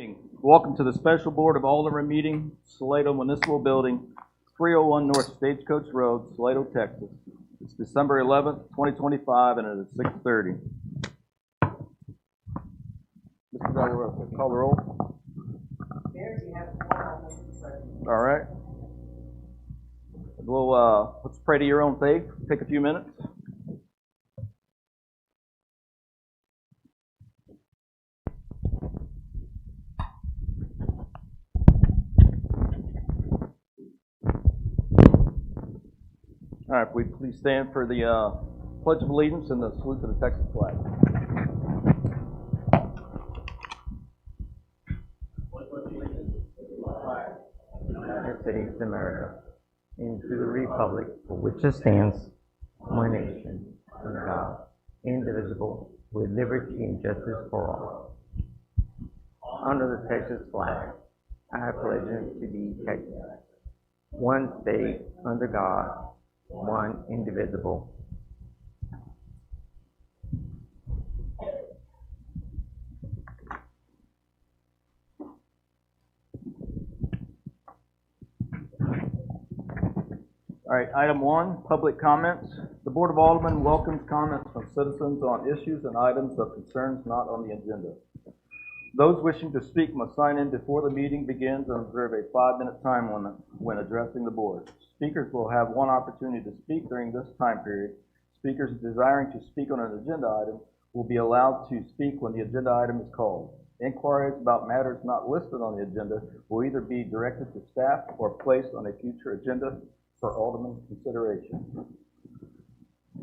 Welcome to the special Board of Aldermen meeting, Salado Municipal Building, 301 North Stagecoach Road, Salado, Texas. It's December 11th, 2025, and it is 6:30. Mr. Delaware, call the roll. All right. Well, let's pray to your own faith. Take a few minutes. All right, we please stand for the Pledge of Allegiance and the salute to the Texas flag. United States of America, and to the republic for which it stands, one nation, under God, indivisible, with liberty and justice for all. Under the Texas flag, I pledge to be Texas, one state under God, one indivisible. All right, item 1, public comments. The Board of Aldermen welcomes comments from citizens on issues and items of concerns not on the agenda. Those wishing to speak must sign in before the meeting begins and observe a 5-minute time limit when addressing the board. Speakers will have one opportunity to speak during this time period. Speakers desiring to speak on an agenda item will be allowed to speak when the agenda item is called. Inquiries about matters not listed on the agenda will either be directed to staff or placed on a future agenda for Alderman consideration.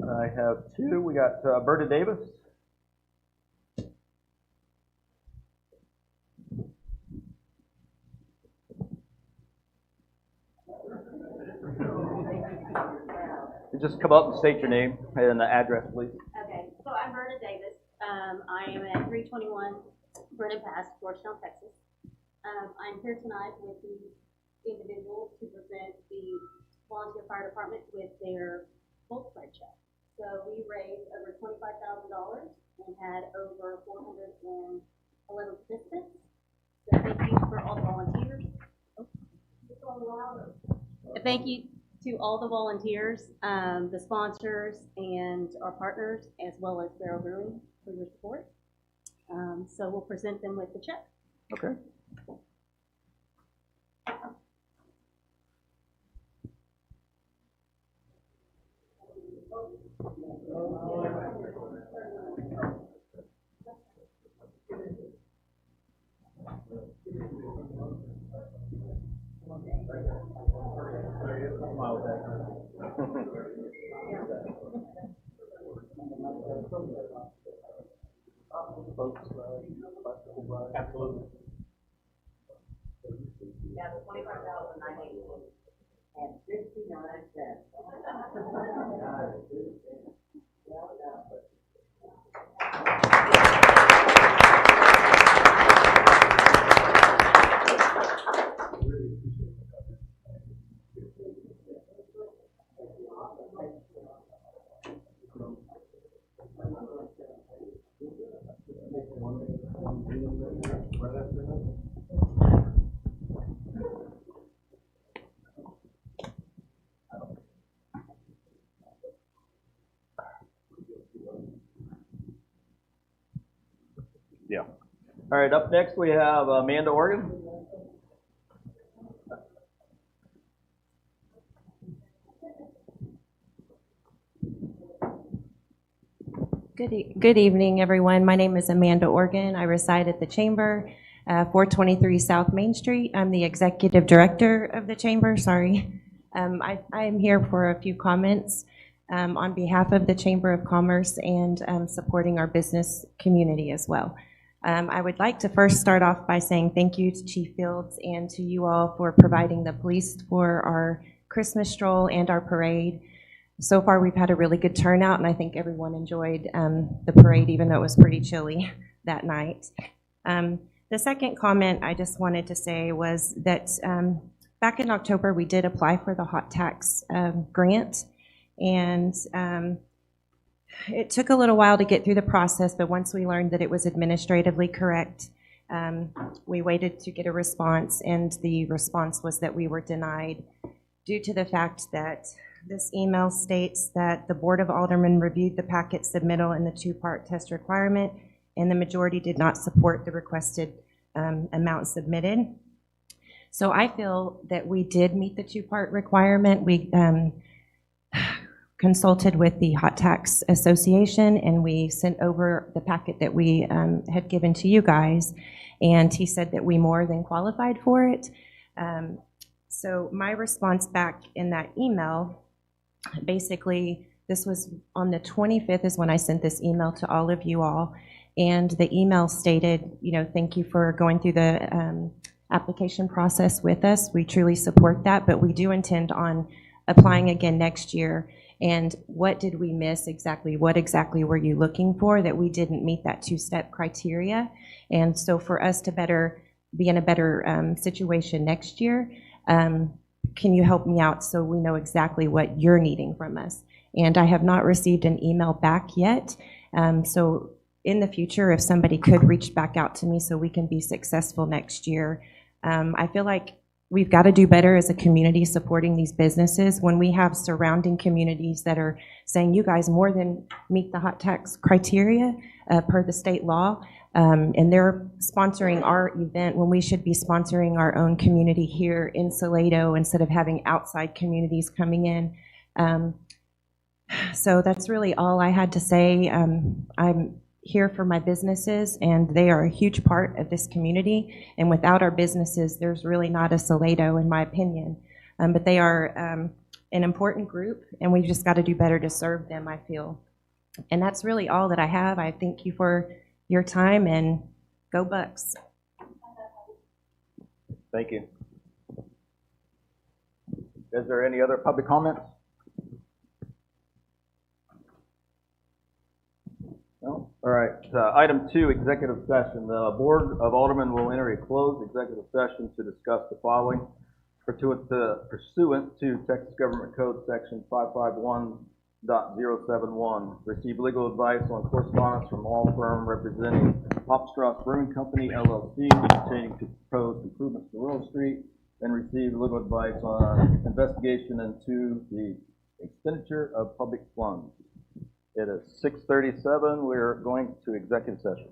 I have 2. We got Berta Davis. Just come up and state your name and the address, please. Okay, so I'm Berta Davis. I am at 321 Brennan Pass, Georgetown, Texas. I'm here tonight with the individuals to present the volunteer fire department with their full spread check. So we raised over $25,000 and had over 411 participants. So thank you for all the volunteers. Thank you to all the volunteers, the sponsors, and our partners, as well as Barrel Brewing for your support. So we'll present them with the check. Okay. Absolutely. Yeah, the 25,980 and 59 cents. Yeah. All right, up next we have Amanda Organ. Good evening, everyone. My name is Amanda Organ. I reside at the Chamber, 423 South Main Street. I'm the Executive Director of the Chamber, sorry. I am here for a few comments on behalf of the Chamber of Commerce and supporting our business community as well. I would like to first start off by saying thank you to Chief Fields and to you all for providing the police for our Christmas stroll and our parade. So far, we've had a really good turnout, and I think everyone enjoyed the parade, even though it was pretty chilly that night. The second comment I just wanted to say was that back in October, we did apply for the hot tax grant, and it took a little while to get through the process, but once we learned that it was administratively correct, We waited to get a response, and the response was that we were denied due to the fact that this email states that the Board of Aldermen reviewed the packet submittal and the two-part test requirement, and the majority did not support the requested amount submitted. So I feel that we did meet the two-part requirement. We consulted with the Hot Tax Association, and we sent over the packet that we had given to you guys, and he said that we more than qualified for it. So my response back in that email, basically, this was on the 25th is when I sent this email to all of you all, and the email stated, you know, thank you for going through the application process with us. We truly support that, but we do intend on applying again next year. And what did we miss exactly? What exactly were you looking for that we didn't meet that two-step criteria? And so for us to be in a better situation next year, can you help me out so we know exactly what you're needing from us? And I have not received an email back yet. So in the future, if somebody could reach back out to me so we can be successful next year, I feel like we've got to do better as a community supporting these businesses when we have surrounding communities that are saying you guys more than meet the hot tax criteria per the state law, and they're sponsoring our event when we should be sponsoring our own community here in Salado instead of having outside communities coming in. So that's really all I had to say. I'm here for my businesses, and they are a huge part of this community, and without our businesses there's really not a Salado, in my opinion. But they are an important group, and we've just got to do better to serve them, I feel. And that's really all that I have. I thank you for your time, and go Bucks. Thank you. Is there any other public comments? No? All right. Item 2, executive session. The Board of Aldermen will enter a closed executive session to discuss the following. Pursuant to Texas Government Code Section 551.071, receive legal advice on correspondence from law firm representing Hopstrass Brewing Company, LLC, pertaining to proposed improvements to Willow Street, and receive legal advice on investigation into the expenditure of public funds. It is 6:37. We're going to executive session.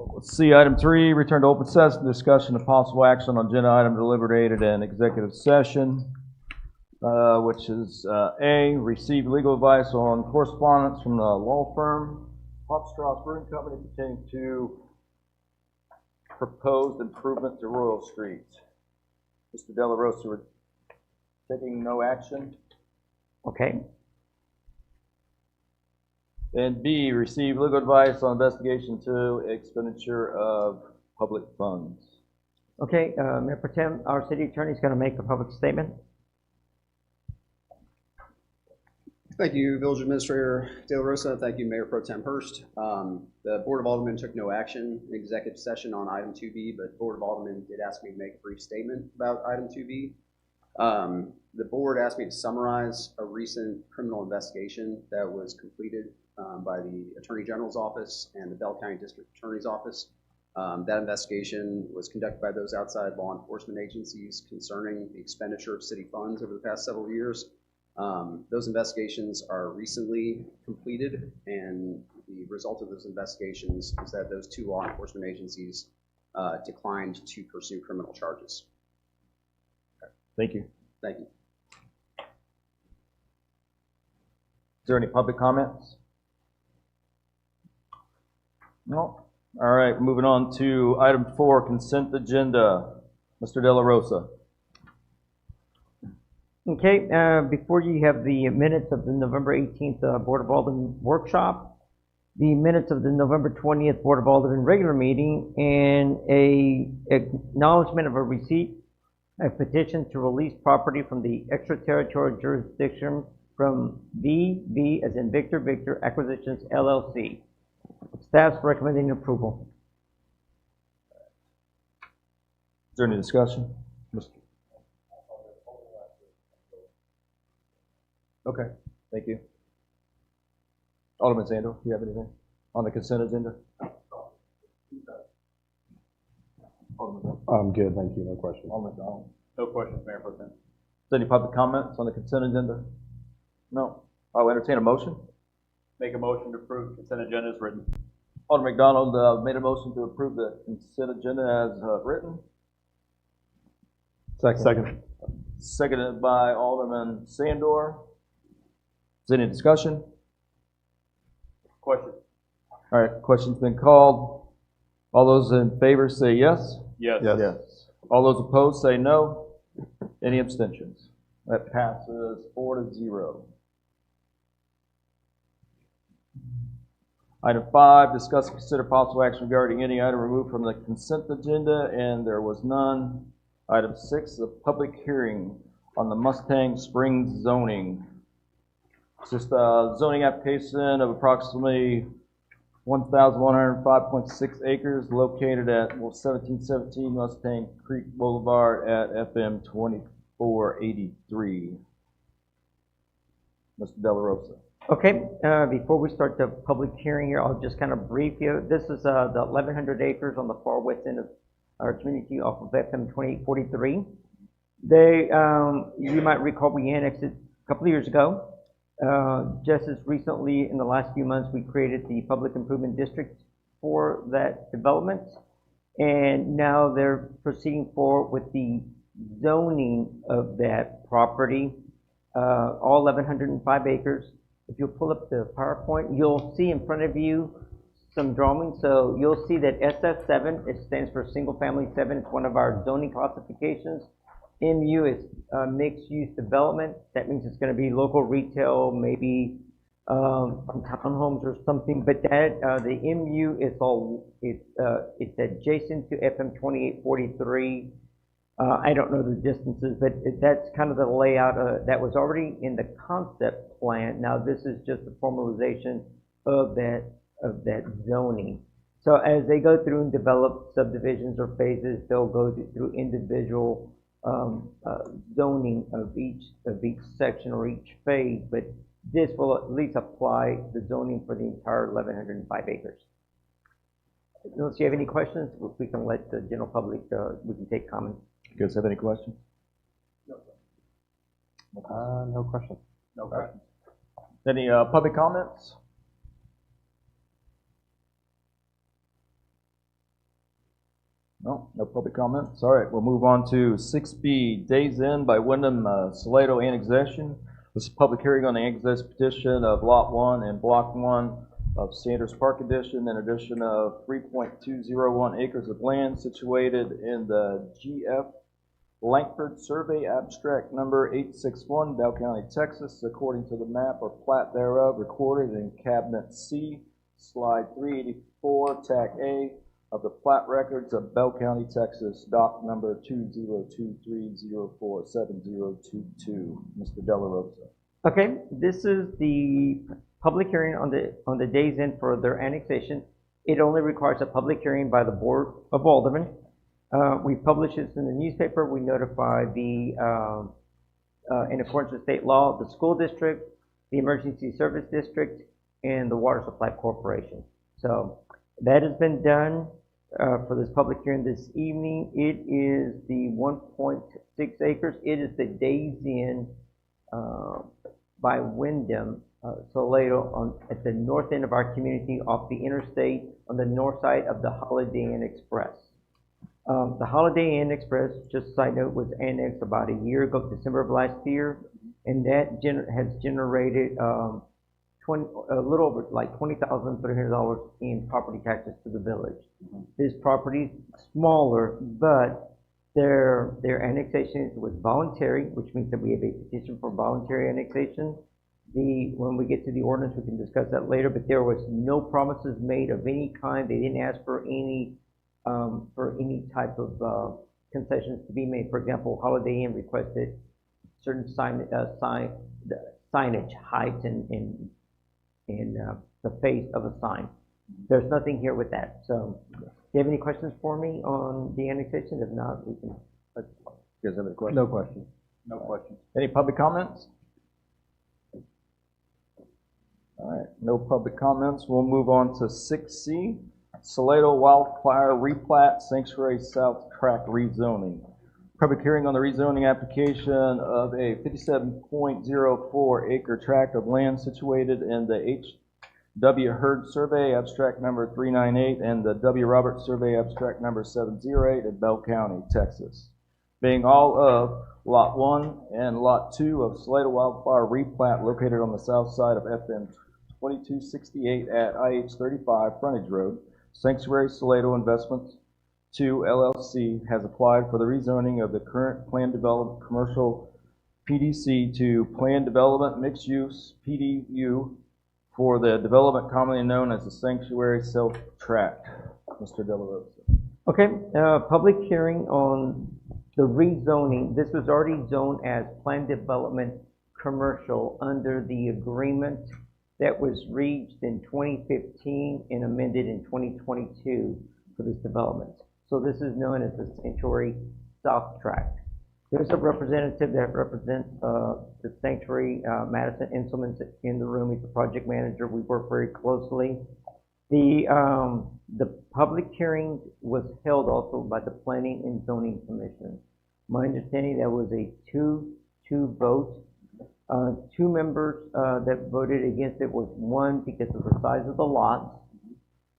Let's see, item 3, return to open session, discussion of possible action on agenda item deliberated in executive session, which is A, receive legal advice on correspondence from the law firm Hopstraw Brewing Company pertaining to proposed improvement to Royal Street. Mr. De La Rosa, we're taking no action. Okay. And B, receive legal advice on investigation to expenditure of public funds. Okay, Mayor Pro Tem, our city attorney is going to make a public statement. Thank you, Village Administrator De La Rosa. Thank you, Mayor Pro Tem Hurst. The Board of Aldermen took no action in executive session on item 2B, but Board of Aldermen did ask me to make a brief statement about item 2B. The board asked me to summarize a recent criminal investigation that was completed by the Attorney General's office and the Bell County District Attorney's office. That investigation was conducted by those outside law enforcement agencies concerning the expenditure of city funds over the past several years. Those investigations are recently completed, and the result of those investigations is that those two law enforcement agencies declined to pursue criminal charges. Thank you. Thank you. Is there any public comments? No? All right, moving on to item 4, consent agenda. Mr. De La Rosa. Okay, before you have the minutes of the November 18th Board of Aldermen workshop, the minutes of the November 20th Board of Aldermen regular meeting, and a acknowledgement of a receipt of petition to release property from the extraterritorial jurisdiction from VB, as in Victor Victor Acquisitions LLC. Staff's recommending approval. Is there any discussion? Okay, thank you. Alderman Sandor, do you have anything on the consent agenda? I'm good, thank you. No questions. Alderman Donald. No questions, Mayor Pro Tem. Is there any public comments on the consent agenda? No. I'll entertain a motion. Make a motion to approve consent agenda as written. Alderman McDonald made a motion to approve the consent agenda as written. Second. Seconded by Alderman Sandor. Is there any discussion? Question? All right, question's been called. All those in favor say yes. Yes. Yes. All those opposed say no. Any abstentions? That passes 4-0. Item 5, discuss and consider possible action regarding any item removed from the consent agenda, and there was none. Item 6, a public hearing on the Mustang Springs zoning. It's just a zoning application of approximately 1,105.6 acres located at 1717 Mustang Creek Boulevard at FM 2483. Mr. De La Rosa. Okay, before we start the public hearing here, I'll just kind of brief you. This is the 1,100 acres on the far west end of our community off of FM 2843. They, you might recall, we annexed it a couple of years ago. Just as recently, in the last few months, we created the public improvement district for that development, and now they're proceeding forward with the zoning of that property, all 1,105 acres. If you'll pull up the PowerPoint, you'll see in front of you some drawings. So you'll see that SF7, it stands for Single Family 7. It's one of our zoning classifications. MU is mixed-use development. That means it's going to be local retail, maybe townhomes or something. But that the MU is it's adjacent to FM 2843. I don't know the distances, but that's kind of the layout that was already in the concept plan. Now this is just the formalization of that zoning. So as they go through and develop subdivisions or phases, they'll go through individual zoning of each section or each phase. But this will at least apply the zoning for the entire 1,105 acres. Unless you have any questions, we can let the general public, we can take comments. You guys have any questions? No questions. No questions. Any public comments? No public comments. All right, we'll move on to 6B, Days In by Wyndham Salado Annexation. This is a public hearing on the annexation petition of Lot 1 and Block 1 of Sanders Park Edition, in addition of 3.201 acres of land situated in the GF Langford Survey Abstract Number 861, Bell County, Texas, according to the map or plat thereof recorded in Cabinet C, Slide 384, Tac A, of the plat records of Bell County, Texas, doc number 2023047022. Mr. Dela Rosa. Okay, this is the public hearing on the days in for their annexation. It only requires a public hearing by the Board of Aldermen. We publish this in the newspaper. We notify the, in accordance with state law, the school district, the emergency service district, and the water supply corporation. So that has been done for this public hearing this evening. It is the 1.6 acres. It is the days in by Wyndham Salado at the north end of our community off the interstate on the north side of the Holiday Inn Express. The Holiday Inn Express, just a side note, was annexed about a year ago, December of last year, and that has generated a little over like $20,300 in property taxes to the village. This property is smaller, but their annexation was voluntary, which means that we have a petition for voluntary annexation. When we get to the ordinance, we can discuss that later, but there was no promises made of any kind. They didn't ask for any type of concessions to be made. For example, Holiday Inn requested certain signage height and the face of a sign. There's nothing here with that. So, do you have any questions for me on the annexation? If not, we can. You guys have any questions? No questions. No questions. Any public comments? All right, no public comments. We'll move on to 6C, Salado Wildfire Replat Sanctuary South Tract Rezoning. Public hearing on the rezoning application of a 57.04 acre tract of land situated in the H.W. Hurd Survey Abstract Number 398 and the W. Roberts Survey Abstract Number 708 in Bell County, Texas. Being all of Lot 1 and Lot 2 of Salado Wildfire Replat located on the south side of FM 2268 at IH 35 Frontage Road, Sanctuary Salado Investments 2 LLC has applied for the rezoning of the current planned development commercial PDC to planned development mixed use PDU for the development commonly known as the Sanctuary Self Tract. Mr. De La Rosa. Okay, public hearing on the rezoning. This was already zoned as planned development commercial under the agreement that was reached in 2015 and amended in 2022 for this development. So this is known as the Sanctuary South Tract. There's a representative that represents the Sanctuary, Madison Insolman's in the room. He's the project manager. We work very closely. The public hearing was held also by the Planning and Zoning Commission. My understanding that was a 2-2 vote. Two members that voted against it was one because of the size of the lots,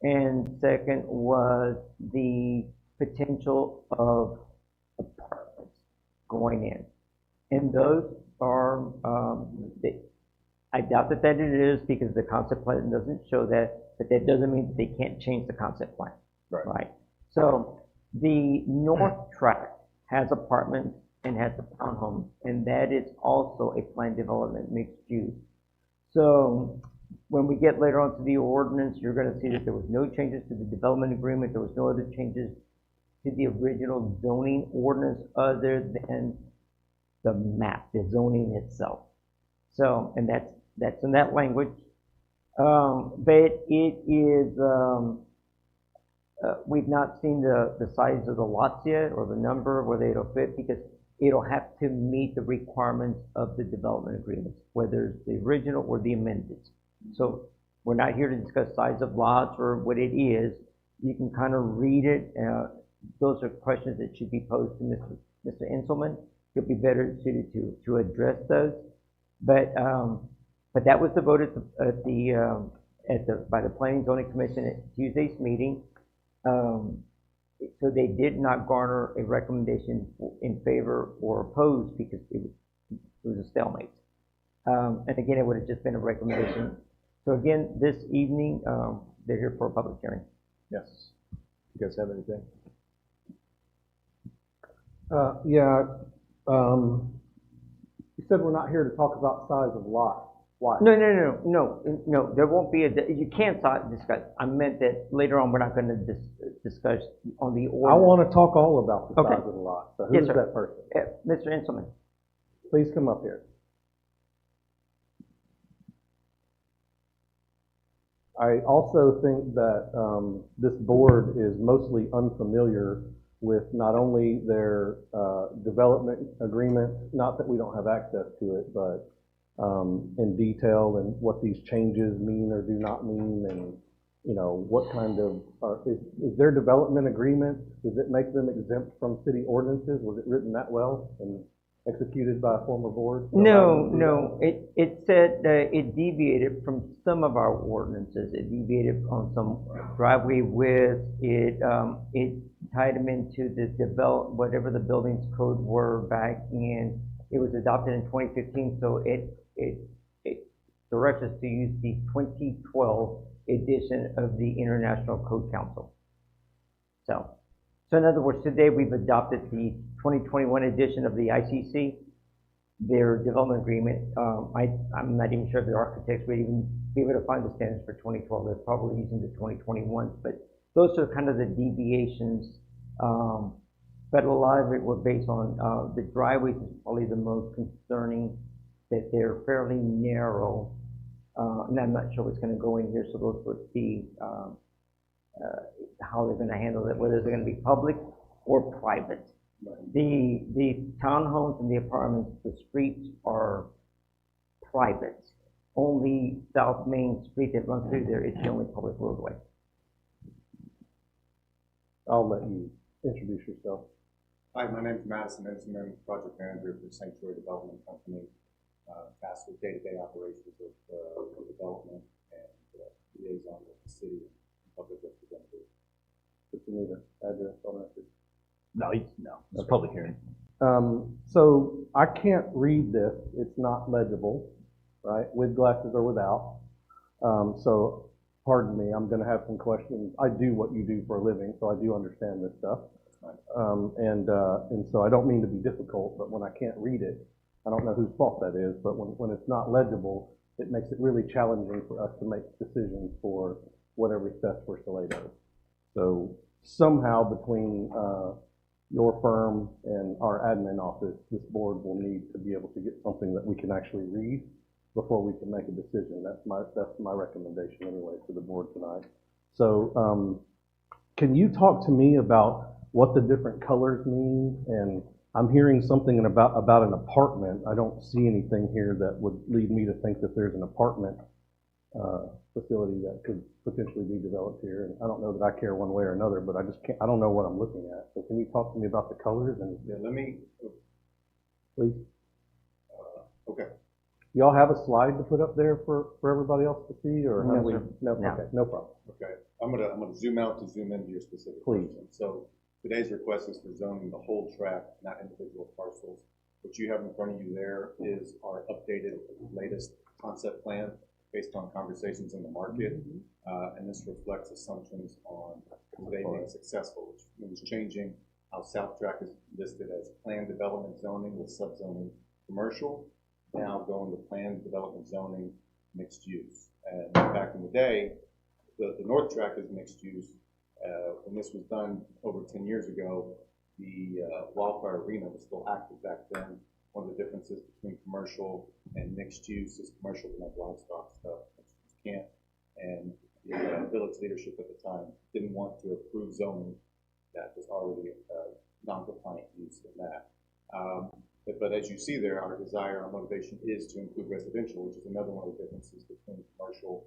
and second was the potential of apartments going in. And those are, I doubt that it is because the concept plan doesn't show that, but that doesn't mean that they can't change the concept plan. Right? So the North Tract has apartments and has the townhomes, and that is also a planned development mixed use. So when we get later on to the ordinance, you're going to see that there was no changes to the development agreement. There was no other changes to the original zoning ordinance other than the map, the zoning itself. So, and that's in that language. But it is, we've not seen the size of the lots yet or the number where they'll fit because it'll have to meet the requirements of the development agreements, whether it's the original or the amended. So we're not here to discuss size of lots or what it is. You can kind of read it. Those are questions that should be posed to Mr. Inselman. He'll be better suited to address those. But that was the vote by the Planning and Zoning Commission at Tuesday's meeting. So they did not garner a recommendation in favor or opposed because it was a stalemate. And again, it would have just been a recommendation. So again, this evening, they're here for a public hearing. Yes. You guys have anything? Yeah, you said we're not here to talk about size of lot. Why? No, there won't be you can't discuss. I meant that later on, we're not going to discuss on the order. I want to talk all about the Okay. size of the lot. So Yes, who's sir. that person? Mr. Inselman. Please come up here. I also think that this board is mostly unfamiliar with not only their development agreement, not that we don't have access to it, but in detail and what these changes mean or do not mean, and you know what kind of is their development agreement? Does it make them exempt from city ordinances? Was it written that well and executed by a former board? No. It said it deviated from some of our ordinances. It deviated on some driveway width. It tied them into the whatever the buildings code were back in. It was adopted in 2015, so it directs us to use the 2012 edition of the International Code Council. So in other words, today we've adopted the 2021 edition of the ICC, their development agreement. I'm not even sure if the architects would even be able to find the standards for 2012. They're probably using the 2021, but those are kind of the deviations. But a lot of it were based on the driveways is probably the most concerning, that they're fairly narrow, and I'm not sure what's going to go in here, so those would be how they're going to handle it, whether they're going to be public or private. The townhomes and the apartments, the streets are private. Only South Main Street that runs through there is the only public roadway. I'll let you introduce yourself. Hi, my name is Madison Inselman, project manager for Sanctuary Development Company, tasked with day-to-day operations of development and liaison with the city and public representatives. If you need an address on record. No, it's a public hearing. So I can't read this. It's not legible, right? With glasses or without. So pardon me, I'm going to have some questions. I do what you do for a living, so I do understand this stuff. And so I don't mean to be difficult, but when I can't read it, I don't know whose fault that is, but when it's not legible, it makes it really challenging for us to make decisions for whatever's best for Salado. So somehow between your firm and our admin office, this board will need to be able to get something that we can actually read before we can make a decision. That's my recommendation anyway to the board tonight. So can you talk to me about what the different colors mean? And I'm hearing something about an apartment. I don't see anything here that would lead me to think that there's an apartment facility that could potentially be developed here. And I don't know that I care one way or another, but I don't know what I'm looking at. So can you talk to me about the colors? And Yeah, let me, please. okay. Y'all have a slide to put up there for everybody else to see, or No, have we? sir. No, No. okay, no problem. Okay, I'm gonna zoom out to zoom into your specific Please. question. So today's request is for zoning the whole tract, not individual parcels. What you have in front of you there is our updated, latest concept plan based on conversations in the market, and this reflects assumptions on today being successful, which means changing how South Track is listed as planned development zoning with subzoning commercial, now going to planned development zoning mixed use. And back in the day, the North Track is mixed use. When this was done over 10 years ago, the Wildfire Arena was still active back then. One of the differences between commercial and mixed use is commercial can have livestock stuff, which can't. And the village leadership at the time didn't want to approve zoning that was already non-compliant use in that. But as you see there, our desire, our motivation is to include residential, which is another one of the differences between commercial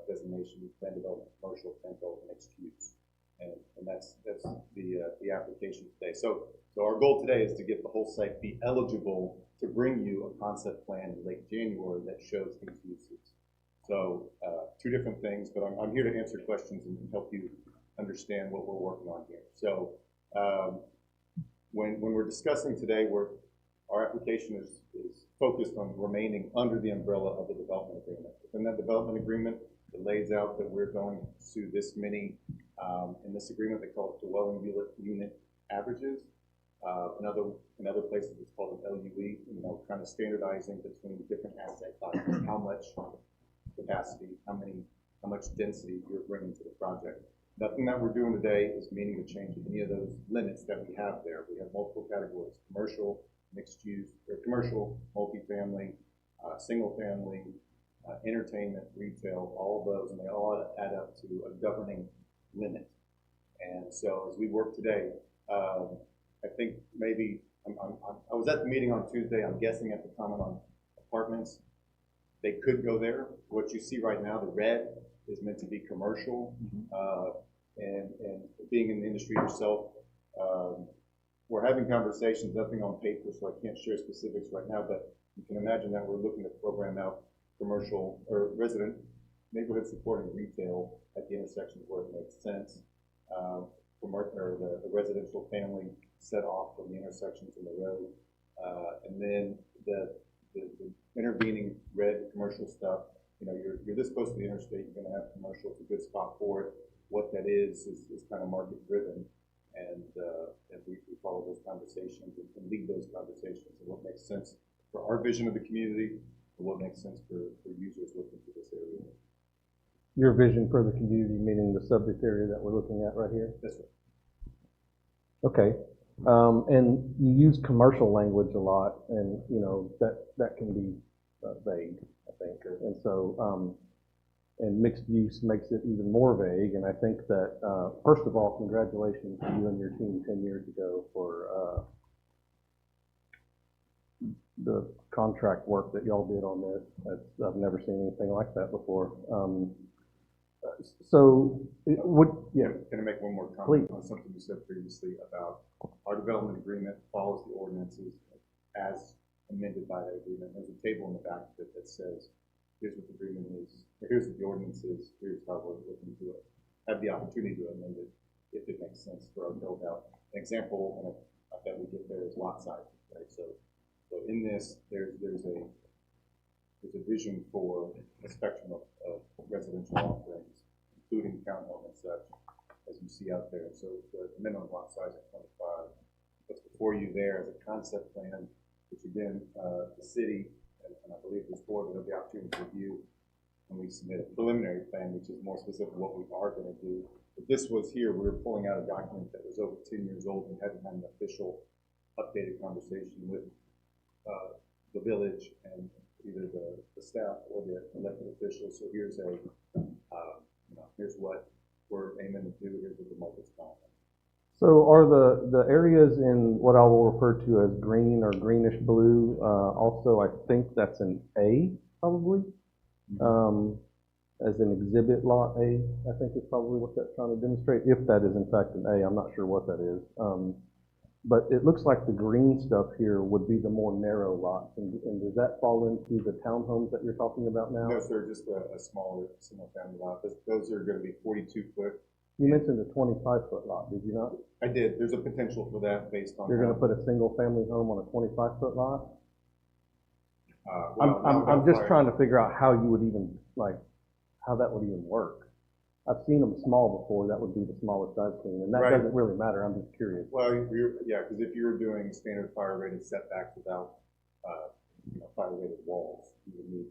designation, planned development, commercial, planned development, mixed use. And that's the application today. So our goal today is to get the whole site be eligible to bring you a concept plan in late January that shows these uses. So two different things, but I'm here to answer questions and help you understand what we're working on here. So when we're discussing today, our application is focused on remaining under the umbrella of the development agreement. Within that development agreement, it lays out that we're going to pursue this many, in this agreement, they call it dwelling unit averages. In other places, it's called an LUE, kind of standardizing between different asset classes, how much capacity, how much density you're bringing to the project. Nothing that we're doing today is meaning to change any of those limits that we have there. We have multiple categories: commercial, mixed use, or commercial, multifamily, single family, entertainment, retail, all of those, and they all add up to a governing limit. And so as we work today, I think maybe, I was at the meeting on Tuesday, I'm guessing at the comment on apartments, they could go there. What you see right now, the red, is meant to be commercial, and being in the industry yourself, we're having conversations, nothing on paper, so I can't share specifics right now, but you can imagine that we're looking to program out commercial or resident neighborhood supporting retail at the intersections where it makes sense, the residential family set off from the intersections in the road, and then the intervening red commercial stuff. You're this close to the interstate, you're going to have commercial. It's a good spot for it. What that is kind of market driven, and we follow those conversations and lead those conversations and what makes sense for our vision of the community and what makes sense for users looking for this area. Your vision for the community, meaning the subject area that we're looking at right here? That's right. Okay. And you use commercial language a lot, and that can be vague, I think. And so, and mixed use makes it even more vague. And I think that, first of all, congratulations to you and your team 10 years ago for the contract work that y'all did on this. I've never seen anything like that before. Can I make one more comment on something you said previously about our development agreement follows the ordinances as amended by that agreement? There's a table in the back of it that says, here's what the agreement is, or here's what the ordinance is, here's how we're looking to have the opportunity to amend it if it makes sense for our build out. An example, and I bet we get there, is lot size, right? So in this, there's a vision for a spectrum of residential offerings, including townhome and such, as you see out there. So the minimum lot size is 25. What's before you there is a concept plan, which again, the city, and I believe this board will have the opportunity to review when we submit a preliminary plan, which is more specific to what we are going to do. If this was here, we were pulling out a document that was over 10 years old and hadn't had an official updated conversation with the village and either the staff or the elected officials. So here's here's what we're aiming to do. Here's what the market's calling. So are the areas in what I will refer to as green or greenish blue, also I think that's an A, probably, as an exhibit lot A, I think is probably what that's trying to demonstrate, if that is in fact an A. I'm not sure what that is. But it looks like the green stuff here would be the more narrow lots. And does that fall into the townhomes that you're talking about now? No, sir, just a smaller single family lot. Those are going to be 42 foot. You mentioned a 25-foot lot, did you not? I did. There's a potential for that based on. You're going to put a single-family home on a 25-foot lot? Well, I'm just trying to figure out how you would even, how that would even work. I've seen them small before. That would be the smallest I've seen, and that Right. doesn't really matter. I'm just curious. Well, because if you're doing standard fire-rated setbacks without, fire-rated walls, you would need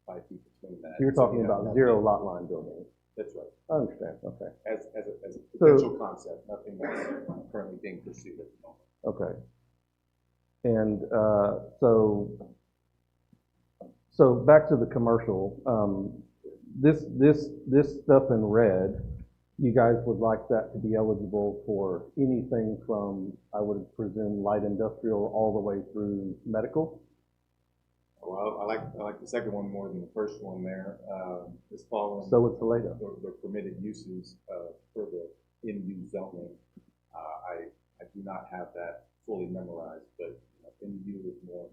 5 feet between that. So you're talking about zero lot line buildings. That's right. I understand. Okay. As a potential concept, nothing that's currently being pursued at the moment. Okay. And so back to the commercial. This stuff in red, you guys would like that to be eligible for anything from, I would presume, light industrial all the way through medical? Well, I like the second one more than the first one there. It's following. So it's Salado. The permitted uses for the in-use zoning. I do not have that fully memorized, but in-use is more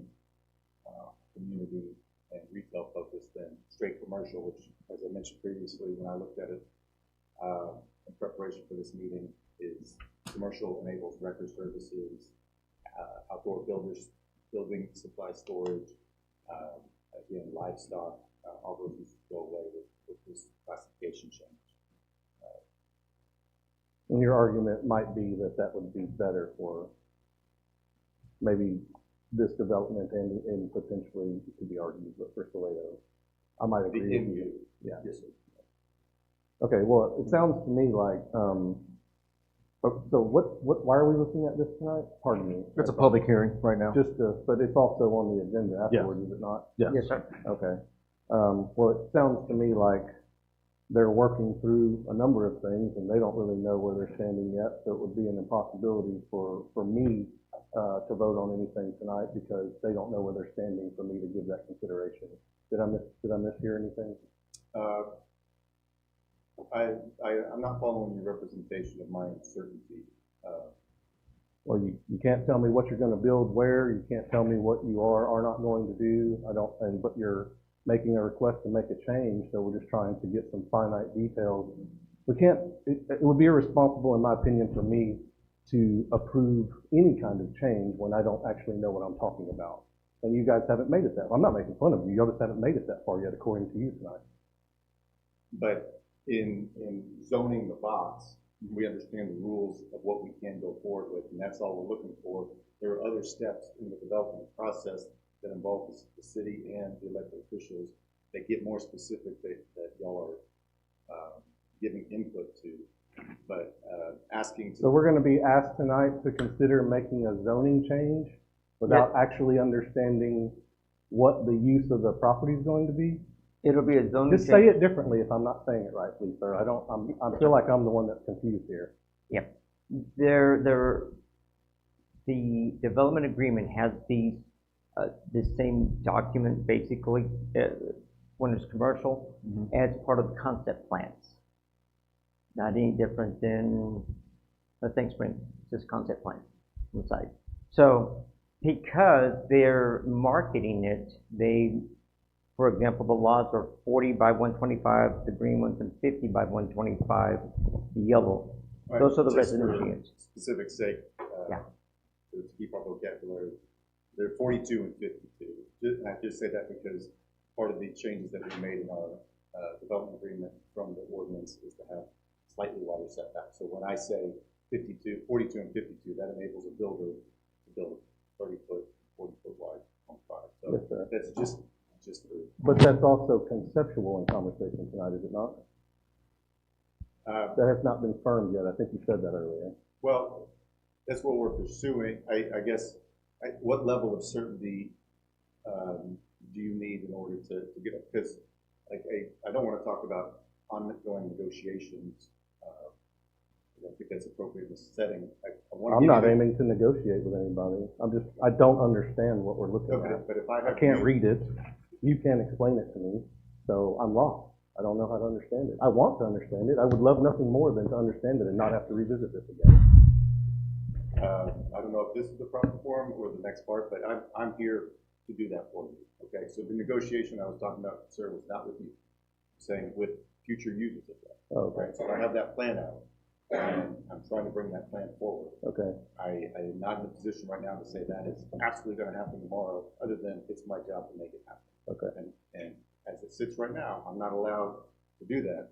community and retail focused than straight commercial, which, as I mentioned previously, when I looked at it, in preparation for this meeting is commercial enables record services, outdoor building supply storage, again, livestock, all those things go away with this classification change. And your argument might be that that would be better for maybe this development and potentially, it could be argued, but for Salado. I might agree with you. Yeah. Yes, sir. Okay, well, it sounds to me like, so why are we looking at this tonight? Pardon me. It's a public hearing right now. But it's also on the agenda afterwards, is it not? Yes. Yes, sir. Okay. Well, it sounds to me like they're working through a number of things and they don't really know where they're standing yet. So it would be an impossibility for me to vote on anything tonight because they don't know where they're standing for me to give that consideration. Did I mishear anything? I'm not following your representation of my uncertainty. Well, you can't tell me what you're going to build where. You can't tell me what you are not going to do. But you're making a request to make a change, so we're just trying to get some finite details. We can't, it would be irresponsible, in my opinion, for me to approve any kind of change when I don't actually know what I'm talking about. And you guys haven't made it that far. I'm not making fun of you. You just haven't made it that far yet, according to you tonight. But in zoning the box, we understand the rules of what we can go forward with, and that's all we're looking for. There are other steps in the development process that involve the city and the elected officials that get more specific that y'all are giving input to. But asking to... So we're going to be asked tonight to consider making a zoning change without actually understanding what the use of the property is going to be? It'll be a zoning Just change. say it differently if I'm not saying it right, please, sir. I feel like I'm the one that's confused here. Yep. The development agreement has the same document basically when it's commercial as part of the concept plans. Not any different than thanks, Spring. It's just concept plan on the site. So because they're marketing it, for example, the lots are 40 by 125, the green ones, and 50 by 125, the yellow. Right. Those are the Just residential for units. specific sake, Yeah. to keep our vocabulary, they're 42 and 52. I just say that because part of the changes that we made in our development agreement from the ordinance is to have slightly wider setbacks. So when I say 42 and 52, that enables a builder to build 30-foot, 40-foot wide on 5. So Yes, sir. that's just for... But that's also conceptual in conversation tonight, is it not? That has not been firmed yet. I think you said that earlier. Well, that's what we're pursuing. I guess, what level of certainty do you need in order to get it? Because I don't want to talk about ongoing negotiations. I don't think that's appropriate in this setting. I'm not aiming to negotiate with anybody. I don't understand what we're looking at. But if I can't read it. You can't explain it to me, so I'm lost. I don't know how to understand it. I want to understand it. I would love nothing more than to understand it and not have to revisit this again. I don't know if this is the proper forum or the next part, but I'm here to do that for you. Okay, so the negotiation I was talking about, sir, was not with you. I'm saying with future users of that. Oh, okay. Right? So I have that plan out, and I'm trying to bring that plan forward. Okay. I am not in a position right now to say that is absolutely going to happen tomorrow, other than it's my job to make it happen. Okay. And as it sits right now, I'm not allowed to do that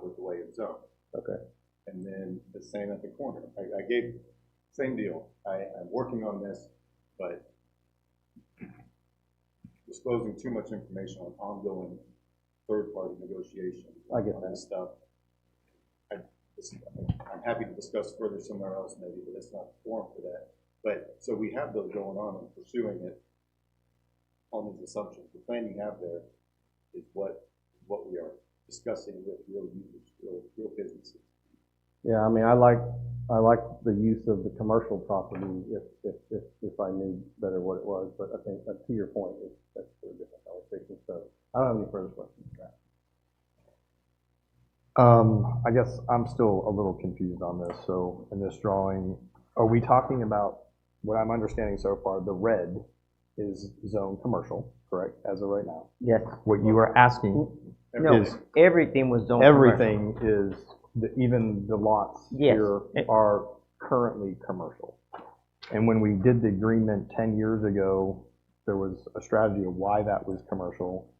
with the way it's zoned. Okay. And then the same at the corner. I gave, same deal. I'm working on this, but disclosing too much information on ongoing third-party negotiations. I get that stuff. I'm happy to discuss further somewhere else maybe, but it's not the forum for that. But, so we have those going on and pursuing it on these assumptions. The plan you have there is what we are discussing with real users, real businesses. Yeah, I mean, I like the use of the commercial property if I knew better what it was, but I think to your point, that's a different conversation. So I don't have any further questions for that. I guess I'm still a little confused on this. So in this drawing, are we talking about, what I'm understanding so far, the red is zone commercial, correct, as of right now? Yes. What you are asking No, is everything was zoned everything is even the lots Yes. here are currently commercial. And when we did the agreement 10 years ago, there was a strategy of why that was commercial.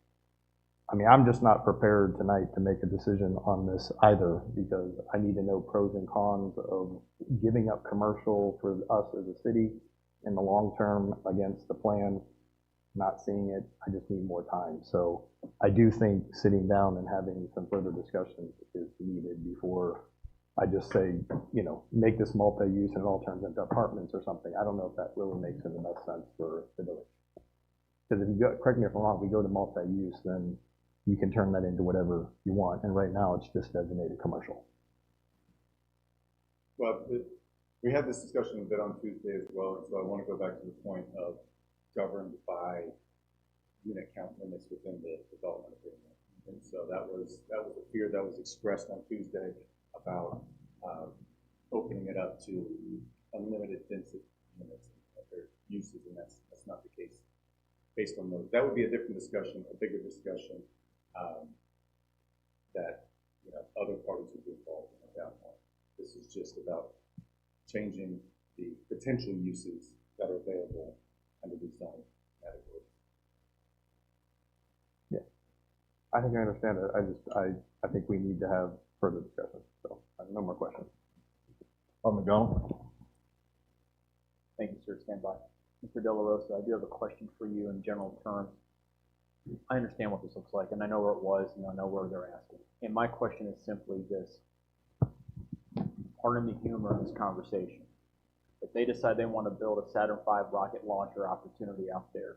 I mean, I'm just not prepared tonight to make a decision on this either, because I need to know pros and cons of giving up commercial for us as a city in the long term against the plan. Not seeing it, I just need more time. So I do think sitting down and having some further discussions is needed before I just say, you know, make this multi-use and it all turns into apartments or something. I don't know if that really makes the best sense for the village. Because if you go, correct me if I'm wrong, if we go to multi-use, then you can turn that into whatever you want. And right now, it's just designated commercial. Well, we had this discussion a bit on Tuesday as well, and so I want to go back to the point of governed by unit count limits within the development agreement. And so that was a fear that was expressed on Tuesday about opening it up to unlimited density units or uses, and that's not the case based on those. That would be a different discussion, a bigger discussion that, you know, other parties would be involved in at that point. This is just about changing the potential uses that are available under these zoning categories. Yeah, I think I understand it. I think we need to have further discussion. So I have no more questions. Alderman Gone. Thank you, sir. Stand by. Mr. De La Rosa, I do have a question for you in general terms. I understand what this looks like, and I know where it was, and I know where they're asking. And my question is simply this. Pardon the humor in this conversation. If they decide they want to build a Saturn V rocket launcher opportunity out there,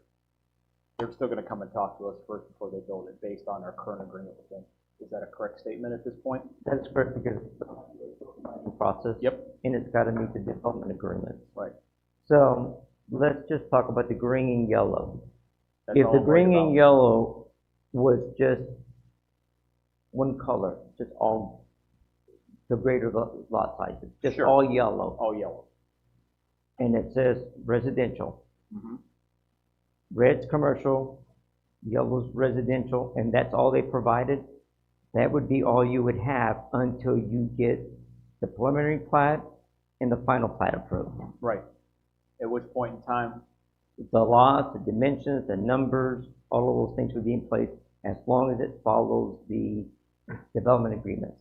they're still going to come and talk to us first before they build it based on our current agreement with them. Is that a correct statement at this point? That's correct, because it's the process. Yep. And it's got to meet the development agreement. Right. So let's just talk about the green and yellow. That's If all the I'm worried green about. and yellow was just one color, just all the greater lot sizes, just Sure. all yellow, All yellow. and it says residential. Mm-hmm. Red's commercial, yellow's residential, and that's all they provided, that would be all you would have until you get the preliminary plat and the final plat approved. Right. At which point in time, The lots, the dimensions, the numbers, all of those things would be in place as long as it follows the development agreements.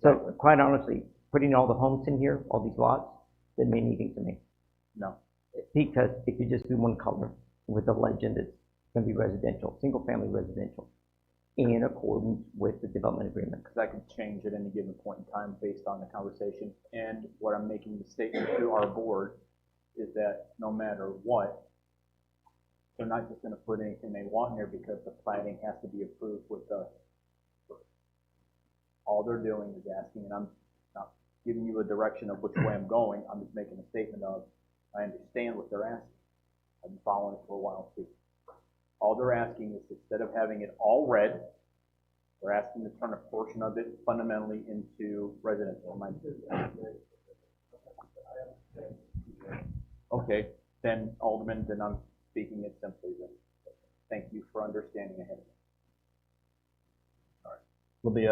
So quite honestly, putting all the homes in here, all these lots, doesn't mean anything to me. no. Because if you just do one color with the legend, it's going to be residential, single family residential, in accordance with the development agreement. Because that could change at any given point in time based on the conversation. And what I'm making the statement to our board is that no matter what, they're not just going to put anything they want in there because the plating has to be approved with us. All they're doing is asking, and I'm not giving you a direction of which way I'm going. I'm just making a statement of, I understand what they're asking. I've been following it for a while too. All they're asking is, instead of having it all red, they're asking to turn a portion of it fundamentally into residential. Okay, then Alderman, then I'm speaking it simply then. Thank you for understanding ahead of me. All right. Will be,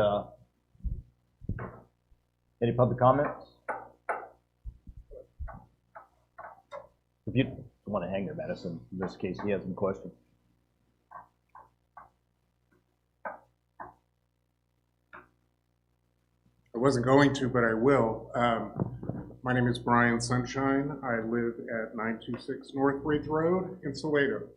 any public comments? If you want to hang there, Madison, in this case, he has some questions. I wasn't going to, but I will. My name is Brian Sunshine. I live at 926 North Ridge Road in Salado.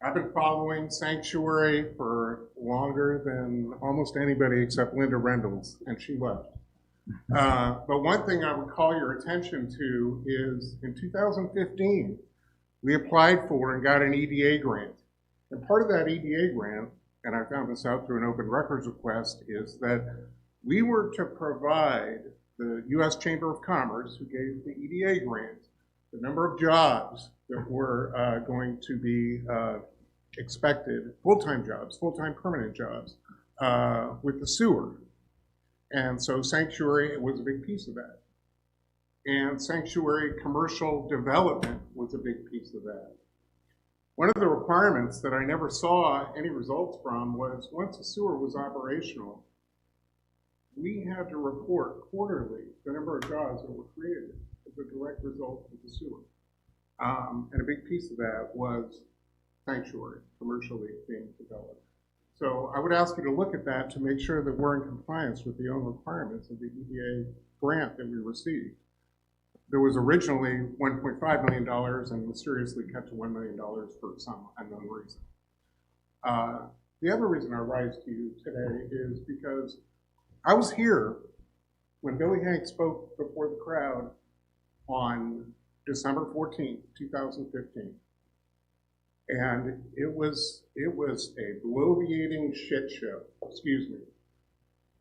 I've been following Sanctuary for longer than almost anybody except Linda Rendles, and she left. But one thing I would call your attention to is in 2015, we applied for and got an EDA grant. And part of that EDA grant, and I found this out through an open records request, is that we were to provide the U.S. Chamber of Commerce, who gave the EDA grant, the number of jobs that were going to be expected, full-time jobs, full-time permanent jobs, with the sewer. And so Sanctuary was a big piece of that. And Sanctuary commercial development was a big piece of that. One of the requirements that I never saw any results from was once the sewer was operational, we had to report quarterly the number of jobs that were created as a direct result of the sewer. And a big piece of that was sanctuary, commercially being developed. So I would ask you to look at that to make sure that we're in compliance with the own requirements of the EDA grant that we received. There was originally $1.5 million and mysteriously cut to $1 million for some unknown reason. The other reason I rise to you today is because I was here when Billy Hank spoke before the crowd on December 14th, 2015. And it was a bloviating shit show, excuse me.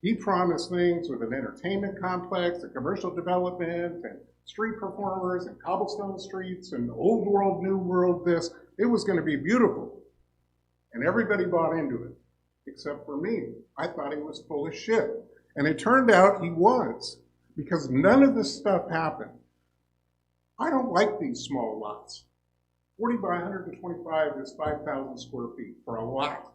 He promised things with an entertainment complex, a commercial development, and street performers, and cobblestone streets, and old world, new world, this. It was going to be beautiful. And everybody bought into it, except for me. I thought he was full of shit. And it turned out he was, because none of this stuff happened. I don't like these small lots. 40 by 125 is 5,000 square feet for a lot.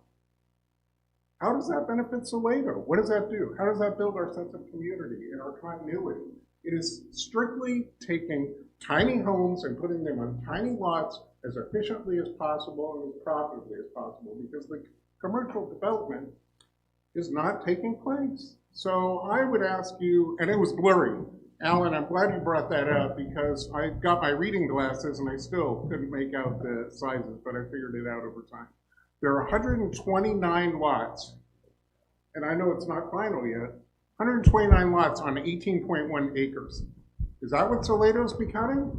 How does that benefit Salado? What does that do? How does that build our sense of community and our continuity? It is strictly taking tiny homes and putting them on tiny lots as efficiently as possible and as profitably as possible, because the commercial development is not taking place. So I would ask you, and it was blurry. Alan, I'm glad you brought that up, because I got my reading glasses and I still couldn't make out the sizes, but I figured it out over time. There are 129 lots, and I know it's not final yet, 129 lots on 18.1 acres. Is that what Salado's becoming?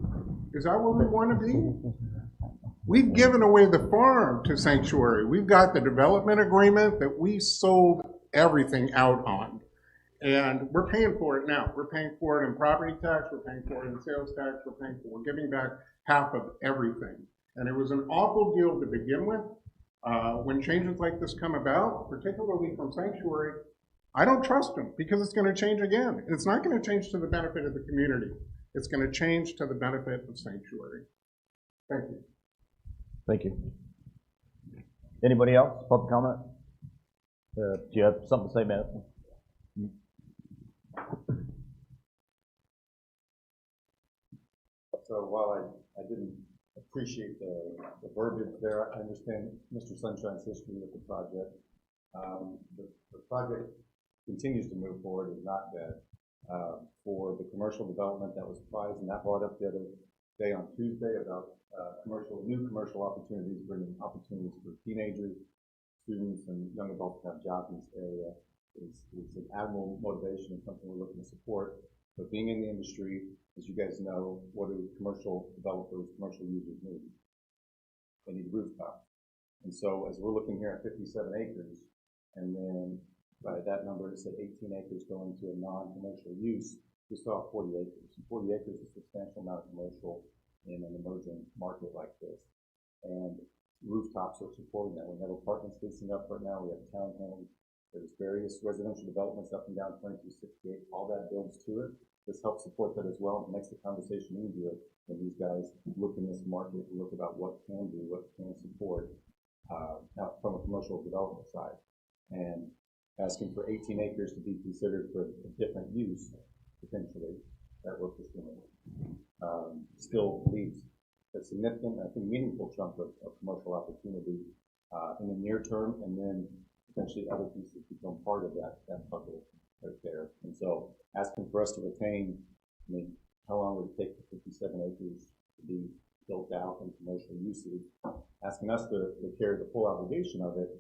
Is that what we want to be? We've given away the farm to Sanctuary. We've got the development agreement that we sold everything out on. And we're paying for it now. We're paying for it in property tax, we're paying for it in sales tax, we're giving back half of everything. And it was an awful deal to begin with. When changes like this come about, particularly from Sanctuary, I don't trust them, because it's going to change again. It's not going to change to the benefit of the community. It's going to change to the benefit of Sanctuary. Thank you. Thank you. Anybody else? Public comment? Do you have something to say, Madison? So while I didn't appreciate the verbiage there, I understand Mr. Sunshine's history with the project. The project continues to move forward, is not dead. For the commercial development that was prized, and that brought up the other day on Tuesday about new commercial opportunities, bringing opportunities for teenagers, students, and young adults to have jobs in this area is an admirable motivation and something we're looking to support. But being in the industry, as you guys know, what do commercial developers, commercial users need? They need rooftops. And so as we're looking here at 57 acres, and then by that number, it said 18 acres going to a non-commercial use, we still have 40 acres. And 40 acres is a substantial amount of commercial in an emerging market like this. And rooftops are supporting that. We have apartments leasing up right now. We have townhomes. There's various residential developments up and down 2268. All that builds to it. This helps support that as well. It makes the conversation easier when these guys look in this market and look about what can do, what can support now from a commercial development side. And asking for 18 acres to be considered for a different use, potentially, that we're pursuing, still leaves a significant, I think, meaningful chunk of commercial opportunity in the near term, and then potentially other pieces become part of that puzzle right there. And so asking for us to retain, I mean, how long would it take for 57 acres to be built out in commercial uses? Asking us to carry the full obligation of it,